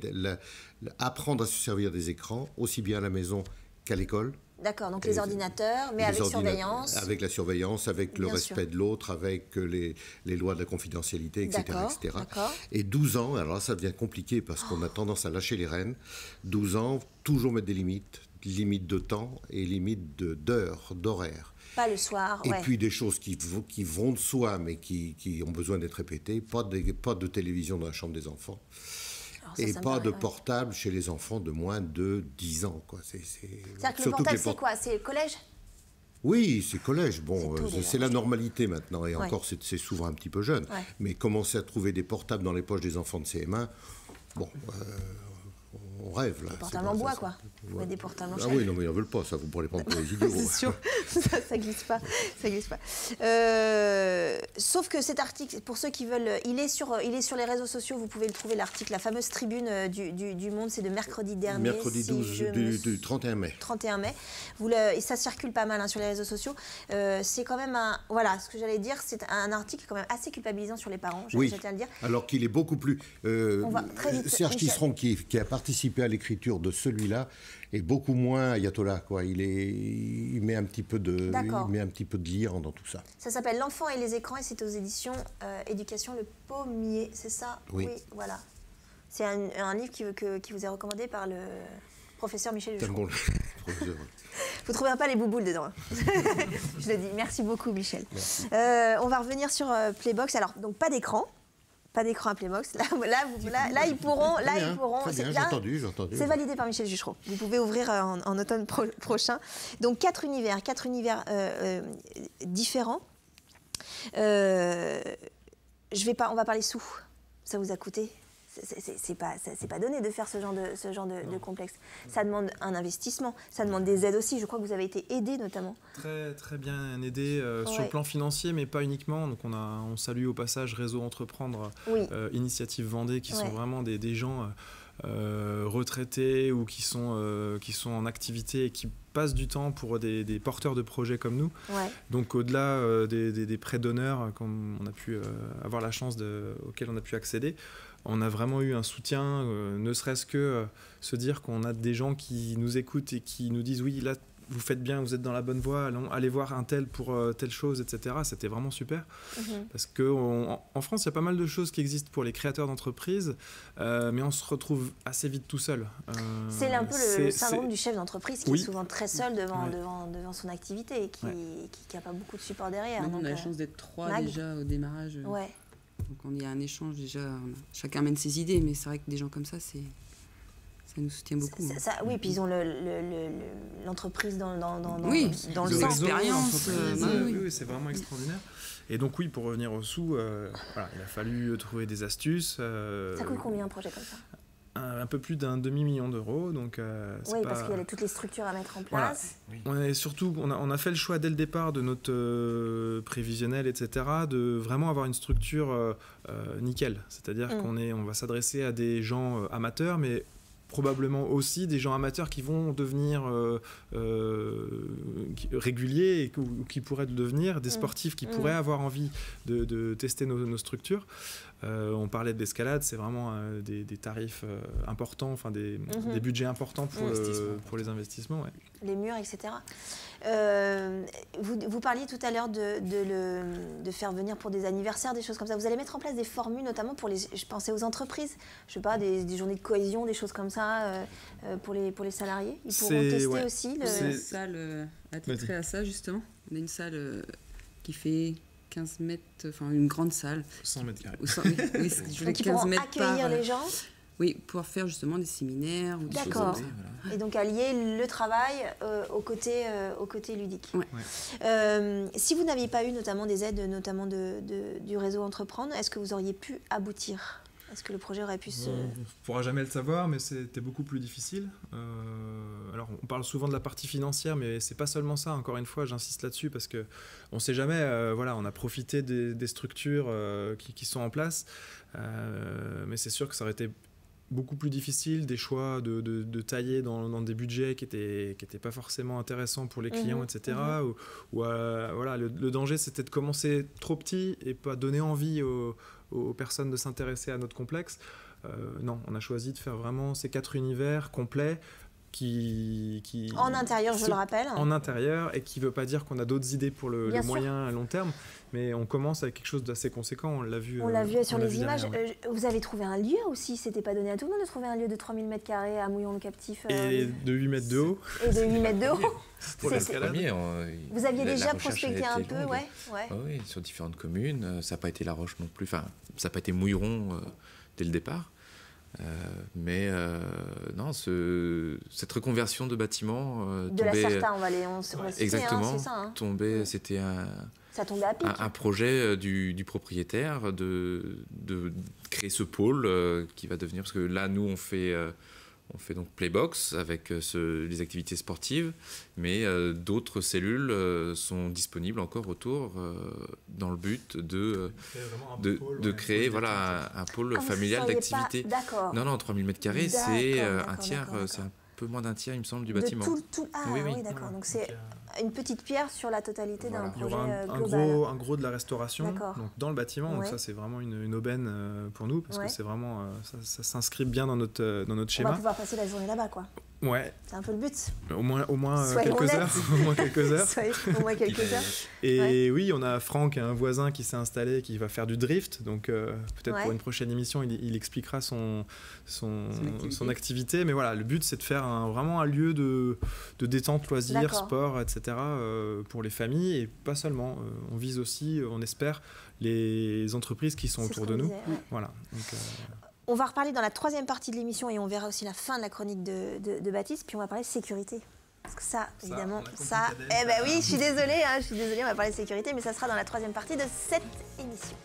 apprendre à se servir des écrans, aussi bien à la maison qu'à l'école. D'accord, donc les ordinateurs, mais avec surveillance. Avec la surveillance, avec le respect de l'autre, avec les lois de la confidentialité, etc. D'accord. Et 12 ans, alors là, ça devient compliqué parce qu'on a tendance à lâcher les rênes. 12 ans, toujours mettre des limites de temps et limites d'heures, d'horaires. Pas le soir, Et puis des choses qui vont de soi, mais qui ont besoin d'être répétées. Pas de télévision dans la chambre des enfants. Et pas de portable chez les enfants de moins de 10 ans. C'est-à-dire que le portable, c'est quoi ? C'est le collège ? Oui, c'est collège. Bon, c'est la normalité maintenant. Et encore, c'est souvent un petit peu jeune. Ouais. Mais commencer à trouver des portables dans les poches des enfants de CM1, on rêve là. Des portables en bois, quoi. Ouais. Des portables en chair. Ah oui, non, mais ils n'en veulent pas, ça, vous pourrez les prendre pour les idiots. C'est sûr, ça glisse pas. Sauf que cet article, pour ceux qui veulent, il est sur les réseaux sociaux, vous pouvez le trouver, l'article, la fameuse tribune du Monde, c'est de mercredi dernier. Mercredi du 31 mai. 31 mai. Et ça circule pas mal sur les réseaux sociaux. C'est quand même ce que j'allais dire, c'est un article quand même assez culpabilisant sur les parents, je tiens à le dire. Alors qu'il est beaucoup plus... On va très vite, Serge Tisseron, qui a participé à l'écriture de celui-là, est beaucoup moins ayatollah, quoi. Il met un petit peu de lire dans tout ça. Ça s'appelle L'enfant et les écrans et c'est aux éditions Éducation Le Pommier, c'est ça ? Oui, voilà. C'est un livre qui vous est recommandé par le professeur Michel Juchereau. Vous ne trouverez pas les bouboules dedans. Je le dis. Merci beaucoup, Michel. On va revenir sur Playbox. Alors, donc pas d'écran. Pas d'écran à Playbox. Là, ils pourront. J'ai entendu. C'est validé par Michel Juchereau. Vous pouvez ouvrir en automne prochain. Donc 4 univers différents. On va parler sous. Ça vous a coûté ? C'est pas donné de faire ce genre de complexe. Ça demande un investissement, ça demande des aides aussi. Je crois que vous avez été aidé notamment. Très, très bien aidé sur le plan financier, mais pas uniquement. Donc on salue au passage Réseau Entreprendre, Initiative Vendée, qui sont vraiment des gens retraités ou qui sont en activité et qui passent du temps pour des porteurs de projets comme nous. Donc au-delà des prêts d'honneur qu'on a pu avoir la chance auxquels on a pu accéder, on a vraiment eu un soutien, ne serait-ce que se dire qu'on a des gens qui nous écoutent et qui nous disent oui, là vous faites bien, vous êtes dans la bonne voie, allez voir un tel pour telle chose, etc. C'était vraiment super. Parce qu'en France, il y a pas mal de choses qui existent pour les créateurs d'entreprises, mais on se retrouve assez vite tout seul. C'est un peu le syndrome du chef d'entreprise qui est souvent très seul devant son activité et qui n'a pas beaucoup de support derrière. On a la chance d'être 3 déjà au démarrage. Donc il y a un échange déjà, chacun mène ses idées, mais c'est vrai que des gens comme ça, ça nous soutient beaucoup. Oui, puis ils ont l'entreprise dans le sens. L'expérience. Oui, c'est vraiment extraordinaire. Et donc oui, pour revenir au sous, il a fallu trouver des astuces. Ça coûte combien un projet comme ça ? Un peu plus d'un demi-million d'euros. Donc, parce qu'il y a toutes les structures à mettre en place. Voilà. On a fait le choix dès le départ de notre prévisionnel, etc., de vraiment avoir une structure nickel. C'est-à-dire qu'on va s'adresser à des gens amateurs, mais probablement aussi des gens amateurs qui vont devenir réguliers ou qui pourraient le devenir, des sportifs qui pourraient avoir envie de tester nos structures. On parlait de l'escalade, c'est vraiment des tarifs importants, enfin des budgets importants pour les investissements. Les murs, etc. Vous parliez tout à l'heure de faire venir pour des anniversaires, des choses comme ça. Vous allez mettre en place des formules, notamment je pensais aux entreprises, je sais pas, des journées de cohésion, des choses comme ça, pour les salariés. Ils pourront tester aussi. C'est une salle attitrée à ça, justement. On a une salle qui fait 15 mètres, enfin une grande salle. 100 mètres carrés. Donc ils pourront accueillir les gens. Oui, pour faire justement des séminaires ou des choses comme ça. Et donc allier le travail au côté ludique. Si vous n'aviez pas eu notamment des aides, notamment du réseau Entreprendre, est-ce que vous auriez pu aboutir ? Est-ce que le projet aurait pu se... On ne pourra jamais le savoir, mais c'était beaucoup plus difficile. Alors, on parle souvent de la partie financière, mais c'est pas seulement ça. Encore une fois, j'insiste là-dessus parce que on sait jamais. On a profité des structures qui sont en place, mais c'est sûr que ça aurait été beaucoup plus difficile, des choix de tailler dans des budgets qui étaient pas forcément intéressants pour les clients, etc. Le danger, c'était de commencer trop petit et pas donner envie aux personnes de s'intéresser à notre complexe. Non, on a choisi de faire vraiment ces 4 univers complets qui en intérieur, je le rappelle. En intérieur, et qui ne veut pas dire qu'on a d'autres idées pour le moyen à long terme, mais on commence avec quelque chose d'assez conséquent, on l'a vu. On l'a vu sur les images. Vous avez trouvé un lieu aussi, c'était pas donné à tout le monde de trouver un lieu de 3000 m² à Mouillon-le-Captif. Et de 8 mètres de haut. Et de 8 mètres de haut. Pour l'escalade. Vous aviez déjà prospecté un peu, Oui, sur différentes communes. Ça n'a pas été La Roche non plus, enfin, ça n'a pas été Mouilleron dès le départ. Non, cette reconversion de bâtiment de la Certa, on va citer, exactement, c'est ça, tombait, c'était un projet du propriétaire de créer ce pôle qui va devenir, parce que là nous on fait donc Playbox avec les activités sportives, mais d'autres cellules sont disponibles encore autour dans le but de créer un pôle familial d'activités. Non, 3000 m², c'est un tiers, c'est un peu moins d'un tiers, il me semble, du bâtiment. Oui, d'accord. Donc c'est une petite pierre sur la totalité d'un projet global. Un gros de la restauration donc dans le bâtiment. Donc ça, c'est vraiment une aubaine pour nous parce que c'est vraiment ça s'inscrit bien dans notre schéma. On va pouvoir passer la journée là-bas, quoi. Ouais. C'est un peu le but. Au moins quelques heures. Au moins quelques heures. Et oui, on a Franck, un voisin qui s'est installé, qui va faire du drift. Donc peut-être pour une prochaine émission, il expliquera son activité. Mais voilà, le but, c'est de faire vraiment un lieu de détente, loisirs, sport, etc. Pour les familles et pas seulement. On vise aussi, on espère, les entreprises qui sont autour de nous. Voilà. Donc, on va reparler dans la 3e partie de l'émission et on verra aussi la fin de la chronique de Baptiste, puis on va parler de sécurité. Parce que ça, évidemment, ça... Eh ben oui, je suis désolée, on va parler de sécurité, mais ça sera dans la 3e partie de cette émission.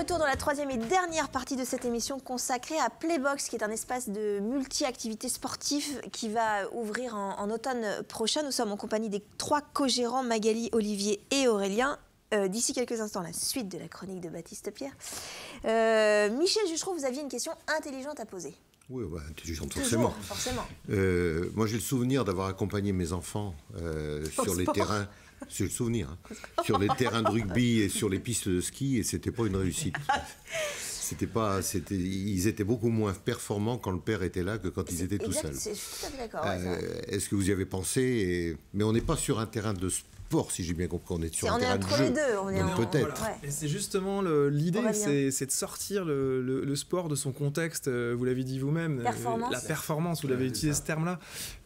Dans la 3e et dernière partie de cette émission consacrée à Playbox, qui est un espace de multi-activités sportives qui va ouvrir en automne prochain. Nous sommes en compagnie des 3 co-gérants, Magali, Olivier et Aurélien. D'ici quelques instants, la suite de la chronique de Baptiste Pierre. Michel Juchereau, vous aviez une question intelligente à poser. Oui, intelligente, forcément. Moi, j'ai le souvenir d'avoir accompagné mes enfants sur les terrains. C'est le souvenir. Sur les terrains de rugby et sur les pistes de ski, et c'était pas une réussite. Ils étaient beaucoup moins performants quand le père était là que quand ils étaient tout seuls. Je suis tout à fait d'accord. Est-ce que vous y avez pensé Mais on n'est pas sur un terrain de sport, si j'ai bien compris. On est sur un terrain de jeu. On est entre les deux. Peut-être. Voilà. Et c'est justement l'idée, c'est de sortir le sport de son contexte. Vous l'avez dit vous-même. La performance, vous l'avez utilisé ce terme-là.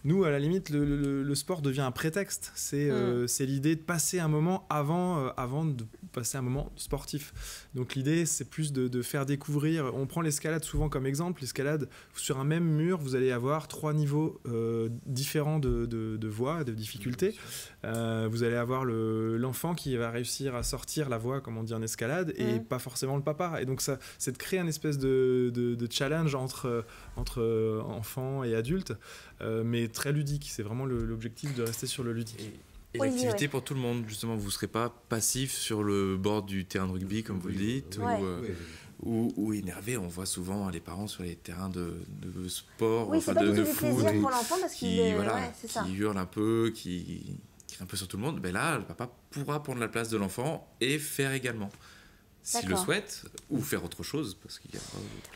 Nous, à la limite, le sport devient un prétexte. C'est l'idée de passer un moment avant de passer un moment sportif. Donc l'idée, c'est plus de faire découvrir. On prend l'escalade souvent comme exemple. L'escalade, sur un même mur, vous allez avoir 3 niveaux différents de voies, de difficultés. Vous allez avoir l'enfant qui va réussir à sortir la voie, comme on dit en escalade, et pas forcément le papa. Et donc ça, c'est de créer un espèce de challenge entre enfants et adultes, mais très ludique. C'est vraiment l'objectif de rester sur le ludique. Et l'activité pour tout le monde, justement, vous ne serez pas passif sur le bord du terrain de rugby, comme vous le dites, ou énervé. On voit souvent les parents sur les terrains de sport, de foot, pour l'enfant parce qui hurlent un peu, qui crient un peu sur tout le monde. Mais là, le papa pourra prendre la place de l'enfant et faire également. S'il le souhaite, ou faire autre chose, parce qu'il y a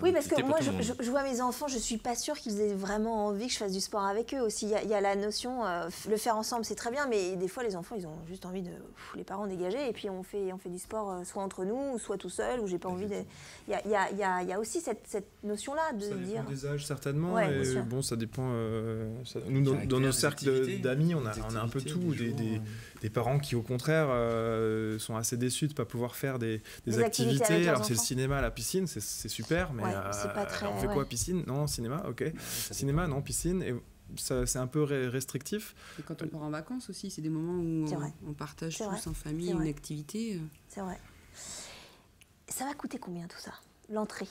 Oui, parce que moi, je vois mes enfants, je suis pas sûre qu'ils aient vraiment envie que je fasse du sport avec eux aussi. Il y a la notion, le faire ensemble, c'est très bien, mais des fois, les enfants, ils ont juste envie de les parents dégager, et puis on fait du sport soit entre nous, soit tout seul, ou j'ai pas envie de... Il y a aussi cette notion-là de ça dire... Ça dépend des âges, certainement, et bon, ça dépend... Nous, dans nos cercles d'amis, on a un peu tout, des parents qui, au contraire, sont assez déçus de ne pas pouvoir faire des activités. Alors c'est le cinéma, la piscine, c'est super, mais c'est pas très, on fait quoi, piscine? Non, cinéma, ok. Cinéma, non, piscine. Et c'est un peu restrictif. Et quand on part en vacances aussi, c'est des moments où on partage tous en famille une activité. C'est vrai. Ça va coûter combien tout ça, l'entrée?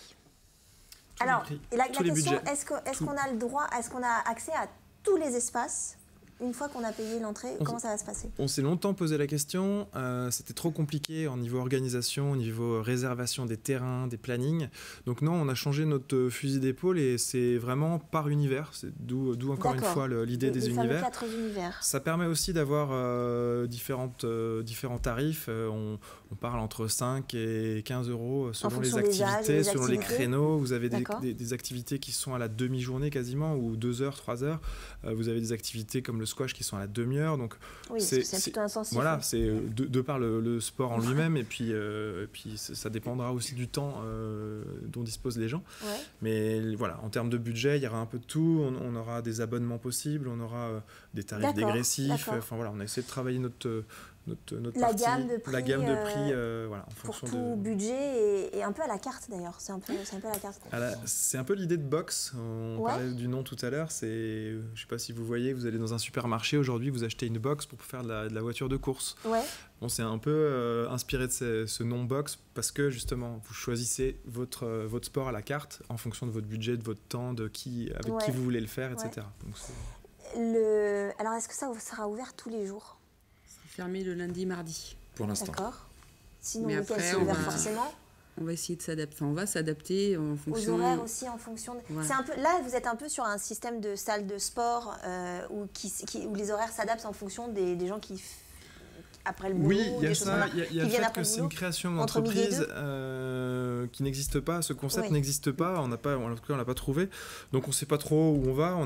Alors, la question, est-ce qu'on a le droit, est-ce qu'on a accès à tous les espaces? Une fois qu'on a payé l'entrée, comment ça va se passer? On s'est longtemps posé la question. C'était trop compliqué au niveau organisation, au niveau réservation des terrains, des plannings. Donc non, on a changé notre fusil d'épaule et c'est vraiment par univers. C'est d'où encore une fois l'idée des univers. 4 univers. Ça permet aussi d'avoir différents tarifs. On parle entre 5 et 15 euros selon les activités, selon les créneaux. Vous avez des activités qui sont à la demi-journée quasiment, ou 2 heures, 3 heures. Vous avez des activités comme le squash qui sont à la demi-heure. Donc c'est plutôt intensif. Voilà, c'est de par le sport en lui-même, et puis ça dépendra aussi du temps dont disposent les gens. Ouais. Mais voilà, en termes de budget, il y aura un peu de tout. On aura des abonnements possibles, on aura des tarifs dégressifs. Enfin voilà, on a essayé de travailler notre partie, gamme de prix, voilà, en pour tout budget et un peu à la carte d'ailleurs. C'est un peu à la carte. C'est un peu l'idée de box. On parlait du nom tout à l'heure. Je sais pas si vous voyez, vous allez dans un supermarché aujourd'hui, vous achetez une box pour faire de la voiture de course. Ouais. On s'est un peu inspiré de ce nom box parce que justement vous choisissez votre sport à la carte en fonction de votre budget, de votre temps, avec qui vous voulez le faire, etc. Donc, alors est-ce que ça sera ouvert tous les jours? Fermé le lundi, mardi. Pour l'instant. D'accord. Sinon, le week-end, c'est ouvert forcément. On va essayer de s'adapter. Enfin, on va s'adapter en fonction... Aux horaires aussi, en fonction... Voilà. Là, vous êtes un peu sur un système de salle de sport où les horaires s'adaptent en fonction des gens qui après le boulot. Oui, il y a ça. Il y a le fait que c'est une création d'entreprise qui n'existe pas. Ce concept n'existe pas. En tout cas, on l'a pas trouvé. Donc, on ne sait pas trop où on va.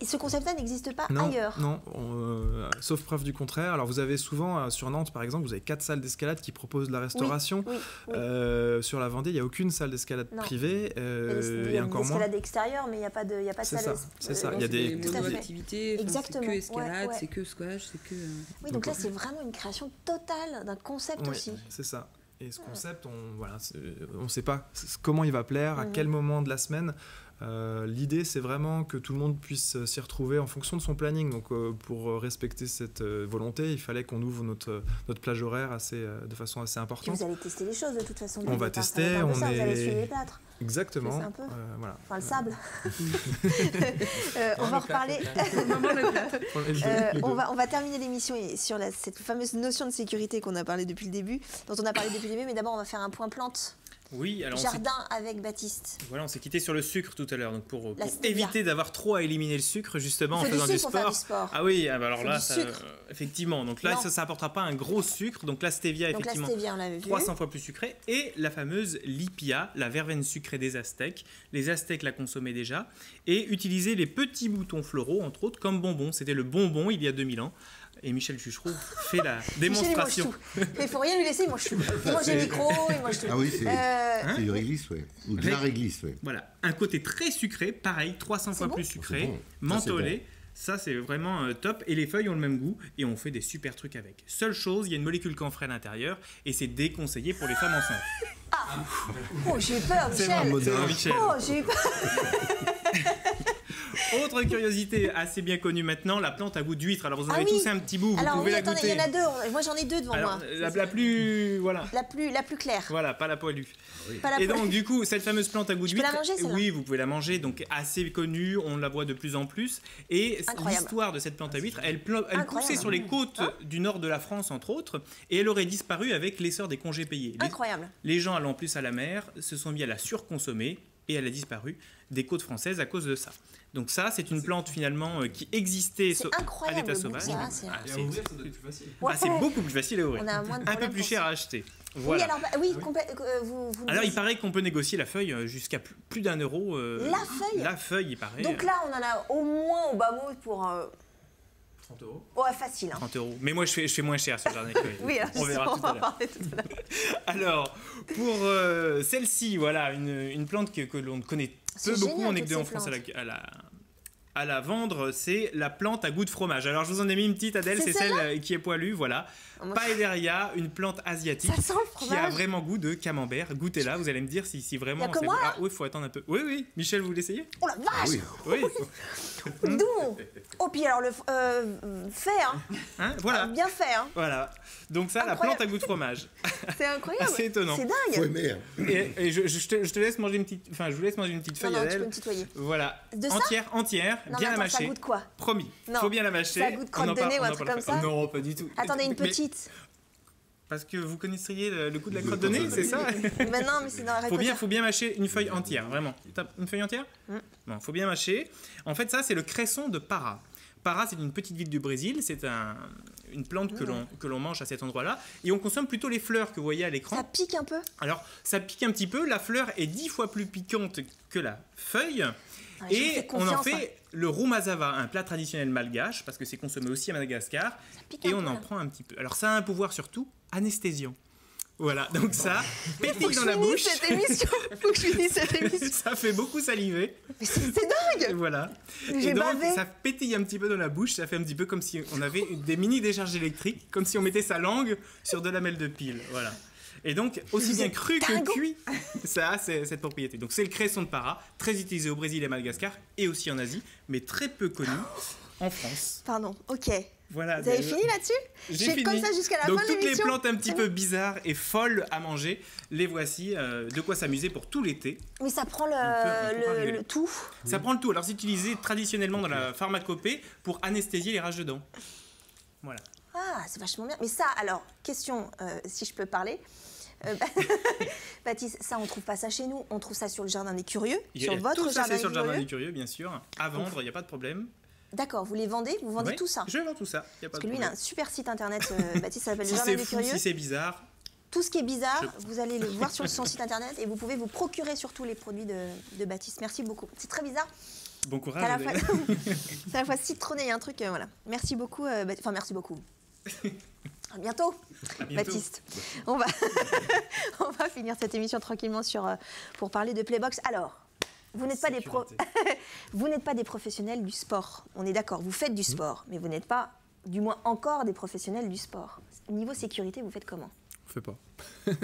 Ce concept-là n'existe pas ailleurs. Non, sauf preuve du contraire. Alors, vous avez souvent, sur Nantes, par exemple, vous avez 4 salles d'escalade qui proposent de la restauration. Sur la Vendée, il n'y a aucune salle d'escalade privée. Il y a encore moins. L'escalade extérieure, mais il n'y a pas de salle. C'est ça. Il y a des activités. Exactement. C'est que escalade, c'est que squash, c'est que. Oui, donc là, c'est vraiment une création totale d'un concept aussi. C'est ça. Et ce concept, on ne sait pas comment il va plaire, à quel moment de la semaine. L'idée, c'est vraiment que tout le monde puisse s'y retrouver en fonction de son planning. Donc, pour respecter cette volonté, il fallait qu'on ouvre notre plage horaire de façon assez importante. Puis vous allez tester les choses de toute façon. On va tester. Vous allez suivre les plâtres. Exactement. C'est un peu. Voilà. Enfin, le sable. On va en reparler. On va terminer l'émission sur cette fameuse notion de sécurité qu'on a parlé depuis le début, dont on a parlé depuis le début. Mais d'abord, on va faire un point plante. Oui, alors jardin avec Baptiste. Voilà, on s'est quitté sur le sucre tout à l'heure, donc pour éviter d'avoir trop à éliminer le sucre, justement, en faisant du sport. Ah oui, alors là, effectivement, donc là, ça apportera pas un gros sucre. Donc la stevia, effectivement, 300 fois plus sucrée, et la fameuse lipia, la verveine sucrée des Aztèques. Les Aztèques la consommaient déjà et utilisaient les petits boutons floraux, entre autres, comme bonbons. C'était le bonbon il y a 2000 ans. Et Michel Chuchereau fait la démonstration. Mais il ne faut rien lui laisser, il mange tout. Il mange les micros, il mange tout. Ah oui, c'est du réglisse, oui. Ou de la réglisse, oui. Voilà, un côté très sucré, pareil, 300 fois plus sucré, mentholé. Ça, c'est vraiment top. Et les feuilles ont le même goût et on fait des super trucs avec. Seule chose, il y a une molécule camphre à l'intérieur et c'est déconseillé pour les femmes enceintes. Oh, j'ai eu peur, Michel. C'est Michel. Oh, j'ai eu peur. Autre curiosité assez bien connue maintenant, la plante à goût d'huître. Alors vous en avez tous un petit bout, vous pouvez la goûter. Il y en a deux, moi j'en ai deux devant moi. La plus, voilà. La plus claire. Voilà, pas la poilue. Oui. Et donc du coup, cette fameuse plante à goût d'huître, peux la manger, celle-là ? Oui, vous pouvez la manger, donc assez connue, on la voit de plus en plus. Et l'histoire de cette plante à huître, elle poussait sur les côtes du nord de la France entre autres, et elle aurait disparu avec l'essor des congés payés. Incroyable. Les gens allant plus à la mer se sont mis à la surconsommer et elle a disparu des côtes françaises à cause de ça. Donc ça, c'est une plante finalement qui existait à l'état sauvage. C'est beaucoup plus facile à ouvrir. Un peu plus cher à acheter. Voilà. Alors il paraît qu'on peut négocier la feuille jusqu'à plus d'1 euro. La feuille, il paraît. Donc là, on en a au moins au bas mot pour 30 euros. Ouais, facile. 30 euros. Mais moi, je fais moins cher sur le jardin. Oui, alors, on verra tout à l'heure. Alors, pour celle-ci, voilà, une plante que l'on connaît beaucoup, on est que deux en France à la vendre, c'est la plante à goût de fromage. Alors je vous en ai mis une petite, Adèle, c'est celle qui est poilue, voilà. Paederia, une plante asiatique qui a vraiment goût de camembert. Goûtez-la, vous allez me dire si vraiment... Il y a que moi, ah oui, il faut attendre un peu. Oui, Michel, vous l'essayez ? Oh la vache. Oui. D'où ? Oh, puis alors, fait, hein. Voilà. Bien fait, hein. Voilà. Donc ça, la plante à goût de fromage. C'est incroyable. C'est étonnant. C'est dingue. Faut aimer. Et je te laisse manger une petite... Enfin, je vous laisse manger une petite feuille, Adèle. Tu peux me tutoyer. Voilà. Non, entière, bien la mâcher. Ça goûte quoi ? Promis. Non. Faut bien la mâcher. Ça goûte crotte de nez ou un truc comme ça ? Non, pas du tout. Attendez, une petite. Parce que vous connaisseriez le goût de la crotte de nez, c'est ça ? Mais non, mais c'est dans la réponse. Faut bien mâcher une feuille entière, vraiment. Une feuille entière ? Non, faut bien mâcher. En fait, ça, c'est le cresson de Para. Para, c'est une petite ville du Brésil. C'est une plante que l'on mange à cet endroit-là. Et on consomme plutôt les fleurs que vous voyez à l'écran. Ça pique un peu ? Alors, ça pique un petit peu. La fleur est 10 fois plus piquante que la feuille. Et on en fait le rumazava, un plat traditionnel malgache, parce que c'est consommé aussi à Madagascar. Et on en prend un petit peu. Alors, ça a un pouvoir surtout anesthésiant. Voilà, donc ça pétille dans la bouche. Faut que je finisse cette émission. Ça fait beaucoup saliver. Mais c'est dingue. Voilà. Et donc ça pétille un petit peu dans la bouche. Ça fait un petit peu comme si on avait des mini décharges électriques, comme si on mettait sa langue sur de la lamelle de pile. Voilà. Et donc, aussi bien cru que cuit, ça a cette propriété. Donc c'est le cresson de Para, très utilisé au Brésil et à Madagascar, et aussi en Asie, mais très peu connu en France. Pardon, ok. Voilà, vous avez fini là-dessus ? J'ai fini. Comme ça jusqu'à la fin de l'émission. Donc toutes les plantes un petit peu bizarres et folles à manger, les voici, de quoi s'amuser pour tout l'été. Mais ça prend le tout. Ça prend le tout. Alors c'est utilisé traditionnellement dans la pharmacopée pour anesthésier les rages de dents. Voilà. Ah, c'est vachement bien. Mais ça, alors, question, si je peux parler. Baptiste, ça on trouve pas ça chez nous, on trouve ça sur le jardin des curieux, sur votre jardin des curieux. C'est sur le jardin des curieux, bien sûr. À vendre, il n'y a pas de problème. D'accord, vous les vendez? Vous vendez tout ça? Je vends tout ça. Parce que lui, il a un super site internet, Baptiste, ça s'appelle Le Jardin des Curieux. Si c'est bizarre. Tout ce qui est bizarre, vous allez le voir sur son site internet et vous pouvez vous procurer surtout les produits de Baptiste. Merci beaucoup. C'est très bizarre. Bon courage. C'est à la fois citronné, il y a un truc, voilà. Merci beaucoup, enfin merci beaucoup. À bientôt, Baptiste. On va finir cette émission tranquillement pour parler de Playbox. Alors, vous n'êtes pas des professionnels du sport. On est d'accord, vous faites du sport, mais vous n'êtes pas, du moins encore, des professionnels du sport. Niveau sécurité, vous faites comment? On fait pas.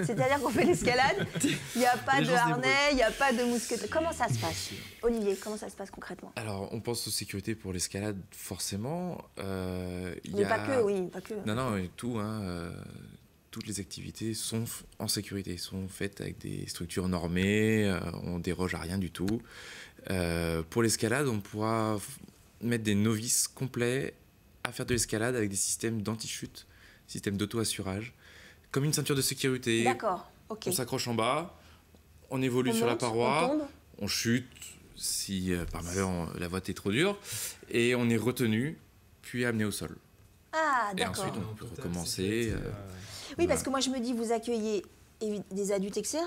C'est-à-dire qu'on fait l'escalade, il n'y a pas de harnais, il n'y a pas de mousquetaire. Comment ça se passe, Olivier? Comment ça se passe concrètement? Alors, on pense aux sécurités pour l'escalade, forcément. Mais pas que. Non, tout. Toutes les activités sont en sécurité, sont faites avec des structures normées, on déroge à rien du tout. Pour l'escalade, on pourra mettre des novices complets à faire de l'escalade avec des systèmes d'anti-chute, systèmes d'auto-assurage. Comme une ceinture de sécurité. D'accord, ok. On s'accroche en bas, on évolue sur la paroi, on chute si par malheur la voie est trop dure, et on est retenu, puis amené au sol. Ah, d'accord. Et ensuite on peut recommencer. Oui, parce que moi je me dis, vous accueillez des adultes, etc.,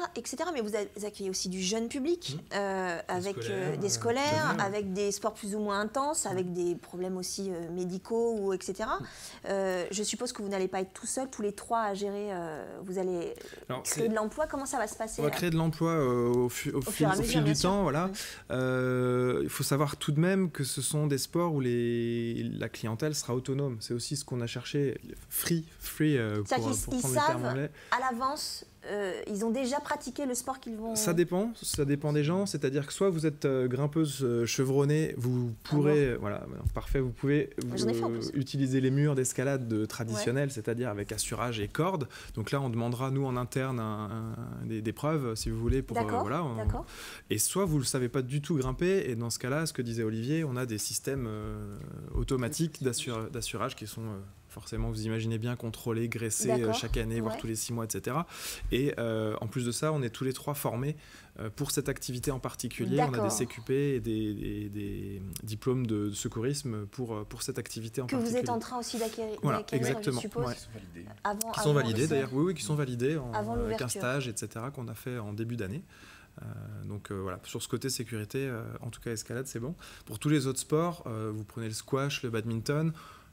mais vous accueillez aussi du jeune public, avec des scolaires, avec des sports plus ou moins intenses, avec des problèmes aussi médicaux, etc. Je suppose que vous n'allez pas être tout seul, tous les trois à gérer, vous allez créer de l'emploi. Comment ça va se passer? On va créer de l'emploi au fil du temps. Voilà. Il faut savoir tout de même que ce sont des sports où la clientèle sera autonome. C'est aussi ce qu'on a cherché, free pour prendre le terme anglais. À l'avance, ils ont déjà pratiqué le sport qu'ils vont... Ça dépend des gens, c'est-à-dire que soit vous êtes grimpeuse chevronnée, vous pourrez, vous pouvez utiliser les murs d'escalade traditionnels, c'est-à-dire avec assurage et corde. Donc là, on demandera, nous, en interne, des preuves, si vous voulez. D'accord. Et soit vous ne savez pas du tout grimper, et dans ce cas-là, ce que disait Olivier, on a des systèmes automatiques d'assurage qui sont... forcément, vous imaginez bien, contrôler, graisser chaque année, voire tous les 6 mois, etc. Et en plus de ça, on est tous les 3 formés pour cette activité en particulier. On a des CQP et des diplômes de secourisme pour cette activité en particulier. Que vous êtes en train aussi d'acquérir, exactement. Je suppose. Qui sont validés d'ailleurs, qui sont validés avec un stage, etc., qu'on a fait en début d'année. Donc sur ce côté sécurité, en tout cas escalade, c'est bon. Pour tous les autres sports, vous prenez le squash, le badminton.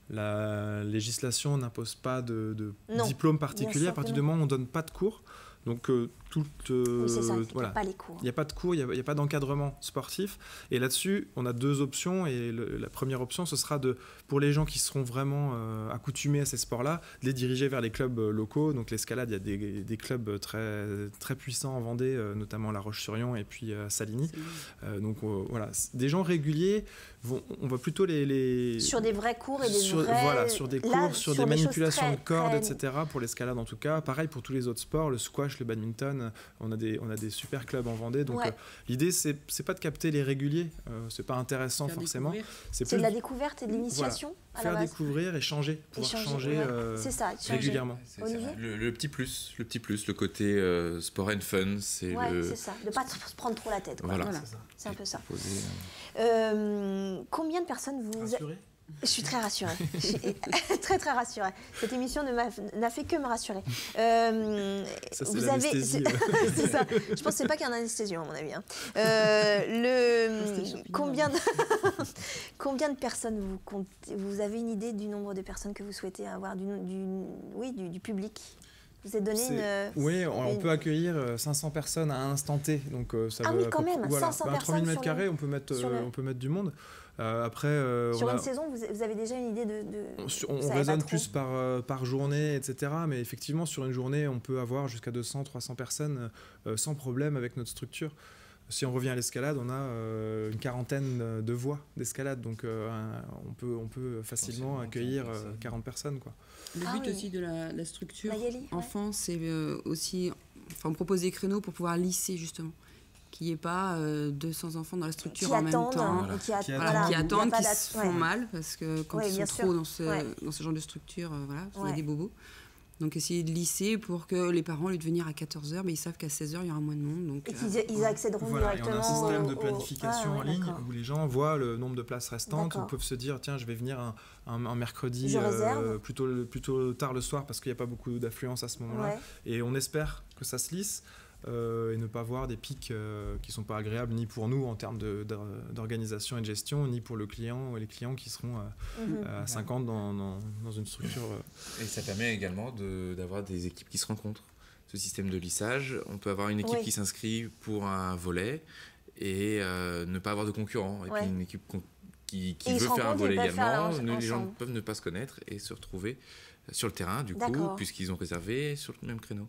La législation n'impose pas de diplôme particulier à partir du moment où on ne donne pas de cours. Donc, c'est ça, il n'y a pas les cours. Il n'y a pas de cours, il n'y a pas d'encadrement sportif. Et là-dessus, on a 2 options. Et la première option, ce sera pour les gens qui seront vraiment accoutumés à ces sports-là, de les diriger vers les clubs locaux. Donc, l'escalade, il y a des clubs très, très puissants en Vendée, notamment La Roche-sur-Yon et puis à Saligny. Donc, des gens réguliers, on va plutôt les... Sur des vrais cours et des sur des cours, sur des manipulations de cordes, etc. Pour l'escalade, en tout cas. Pareil pour tous les autres sports, le squash, le badminton, on a des super clubs en Vendée. Donc l'idée, c'est pas de capter les réguliers, c'est pas intéressant forcément. C'est de la découverte et de l'initiation à la base. Faire découvrir et changer, changer régulièrement. Le petit plus, le côté sport and fun, c'est ça, de pas se prendre trop la tête. Voilà. C'est un peu ça. Combien de personnes vous... Rassurez ? Je suis très rassurée. Je suis très très rassurée. Cette émission n'a fait que me rassurer. Ça, c'est l'anesthésie. C'est ça. Je pense que c'est pas qu'un anesthésien à mon avis. Combien de personnes vous comptez? Vous avez une idée du nombre de personnes que vous souhaitez avoir du public? Vous êtes donné Oui, on peut accueillir 500 personnes à un instant T. Donc, ça quand même, 500 personnes 3000 mètres carrés, on peut mettre du monde. Après, sur une saison, vous avez déjà une idée de on raisonne plus par journée, etc. Mais effectivement, sur une journée, on peut avoir jusqu'à 200-300 personnes sans problème avec notre structure. Si on revient à l'escalade, on a une quarantaine de voies d'escalade. Donc, on peut facilement accueillir 40 personnes, quoi. Le but aussi de la structure enfant, c'est aussi... on propose des créneaux pour pouvoir lisser, justement. Qu'il n'y ait pas 200 enfants dans la structure en même temps. Qui attendent, qui se font mal, parce que quand ils sont trop dans ce genre de structure, il y a des bobos. Donc essayer de lisser pour que les parents, au lieu de venir à 14h, ils savent qu'à 16h, il y aura moins de monde. Donc, et qu'ils accéderont directement. On a un système de planification en ligne où les gens voient le nombre de places restantes, ou peuvent se dire, tiens, je vais venir un mercredi plutôt tard le soir parce qu'il n'y a pas beaucoup d'affluence à ce moment-là. Et on espère que ça se lisse. Et ne pas voir des pics qui ne sont pas agréables ni pour nous en termes d'organisation et de gestion, ni pour le client ou les clients qui seront à 50 dans une structure. Et ça permet également d'avoir des équipes qui se rencontrent. Ce système de lissage, on peut avoir une équipe qui s'inscrit pour un volet et ne pas avoir de concurrents. Et puis une équipe qui veut faire un volet également, les gens peuvent ne pas se connaître et se retrouver sur le terrain, du coup, puisqu'ils ont réservé sur le même créneau.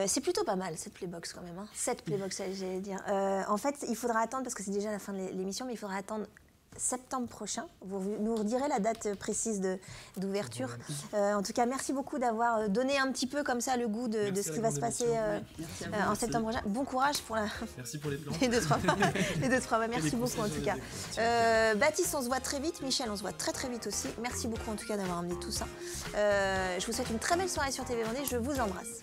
C'est plutôt pas mal cette Playbox quand même, hein. Cette Playbox, j'allais dire. En fait, il faudra attendre, parce que c'est déjà la fin de l'émission, mais il faudra attendre septembre prochain. Vous nous redirez la date précise d'ouverture. En tout cas, merci beaucoup d'avoir donné un petit peu comme ça le goût de ce qui va se passer en septembre prochain. Bon courage pour la... Merci pour les plans. les deux, trois mois. Merci beaucoup en tout cas. Baptiste, on se voit très vite. Michel, on se voit très très vite aussi. Merci beaucoup en tout cas d'avoir amené tout ça. Je vous souhaite une très belle soirée sur TV Vendée. Je vous embrasse.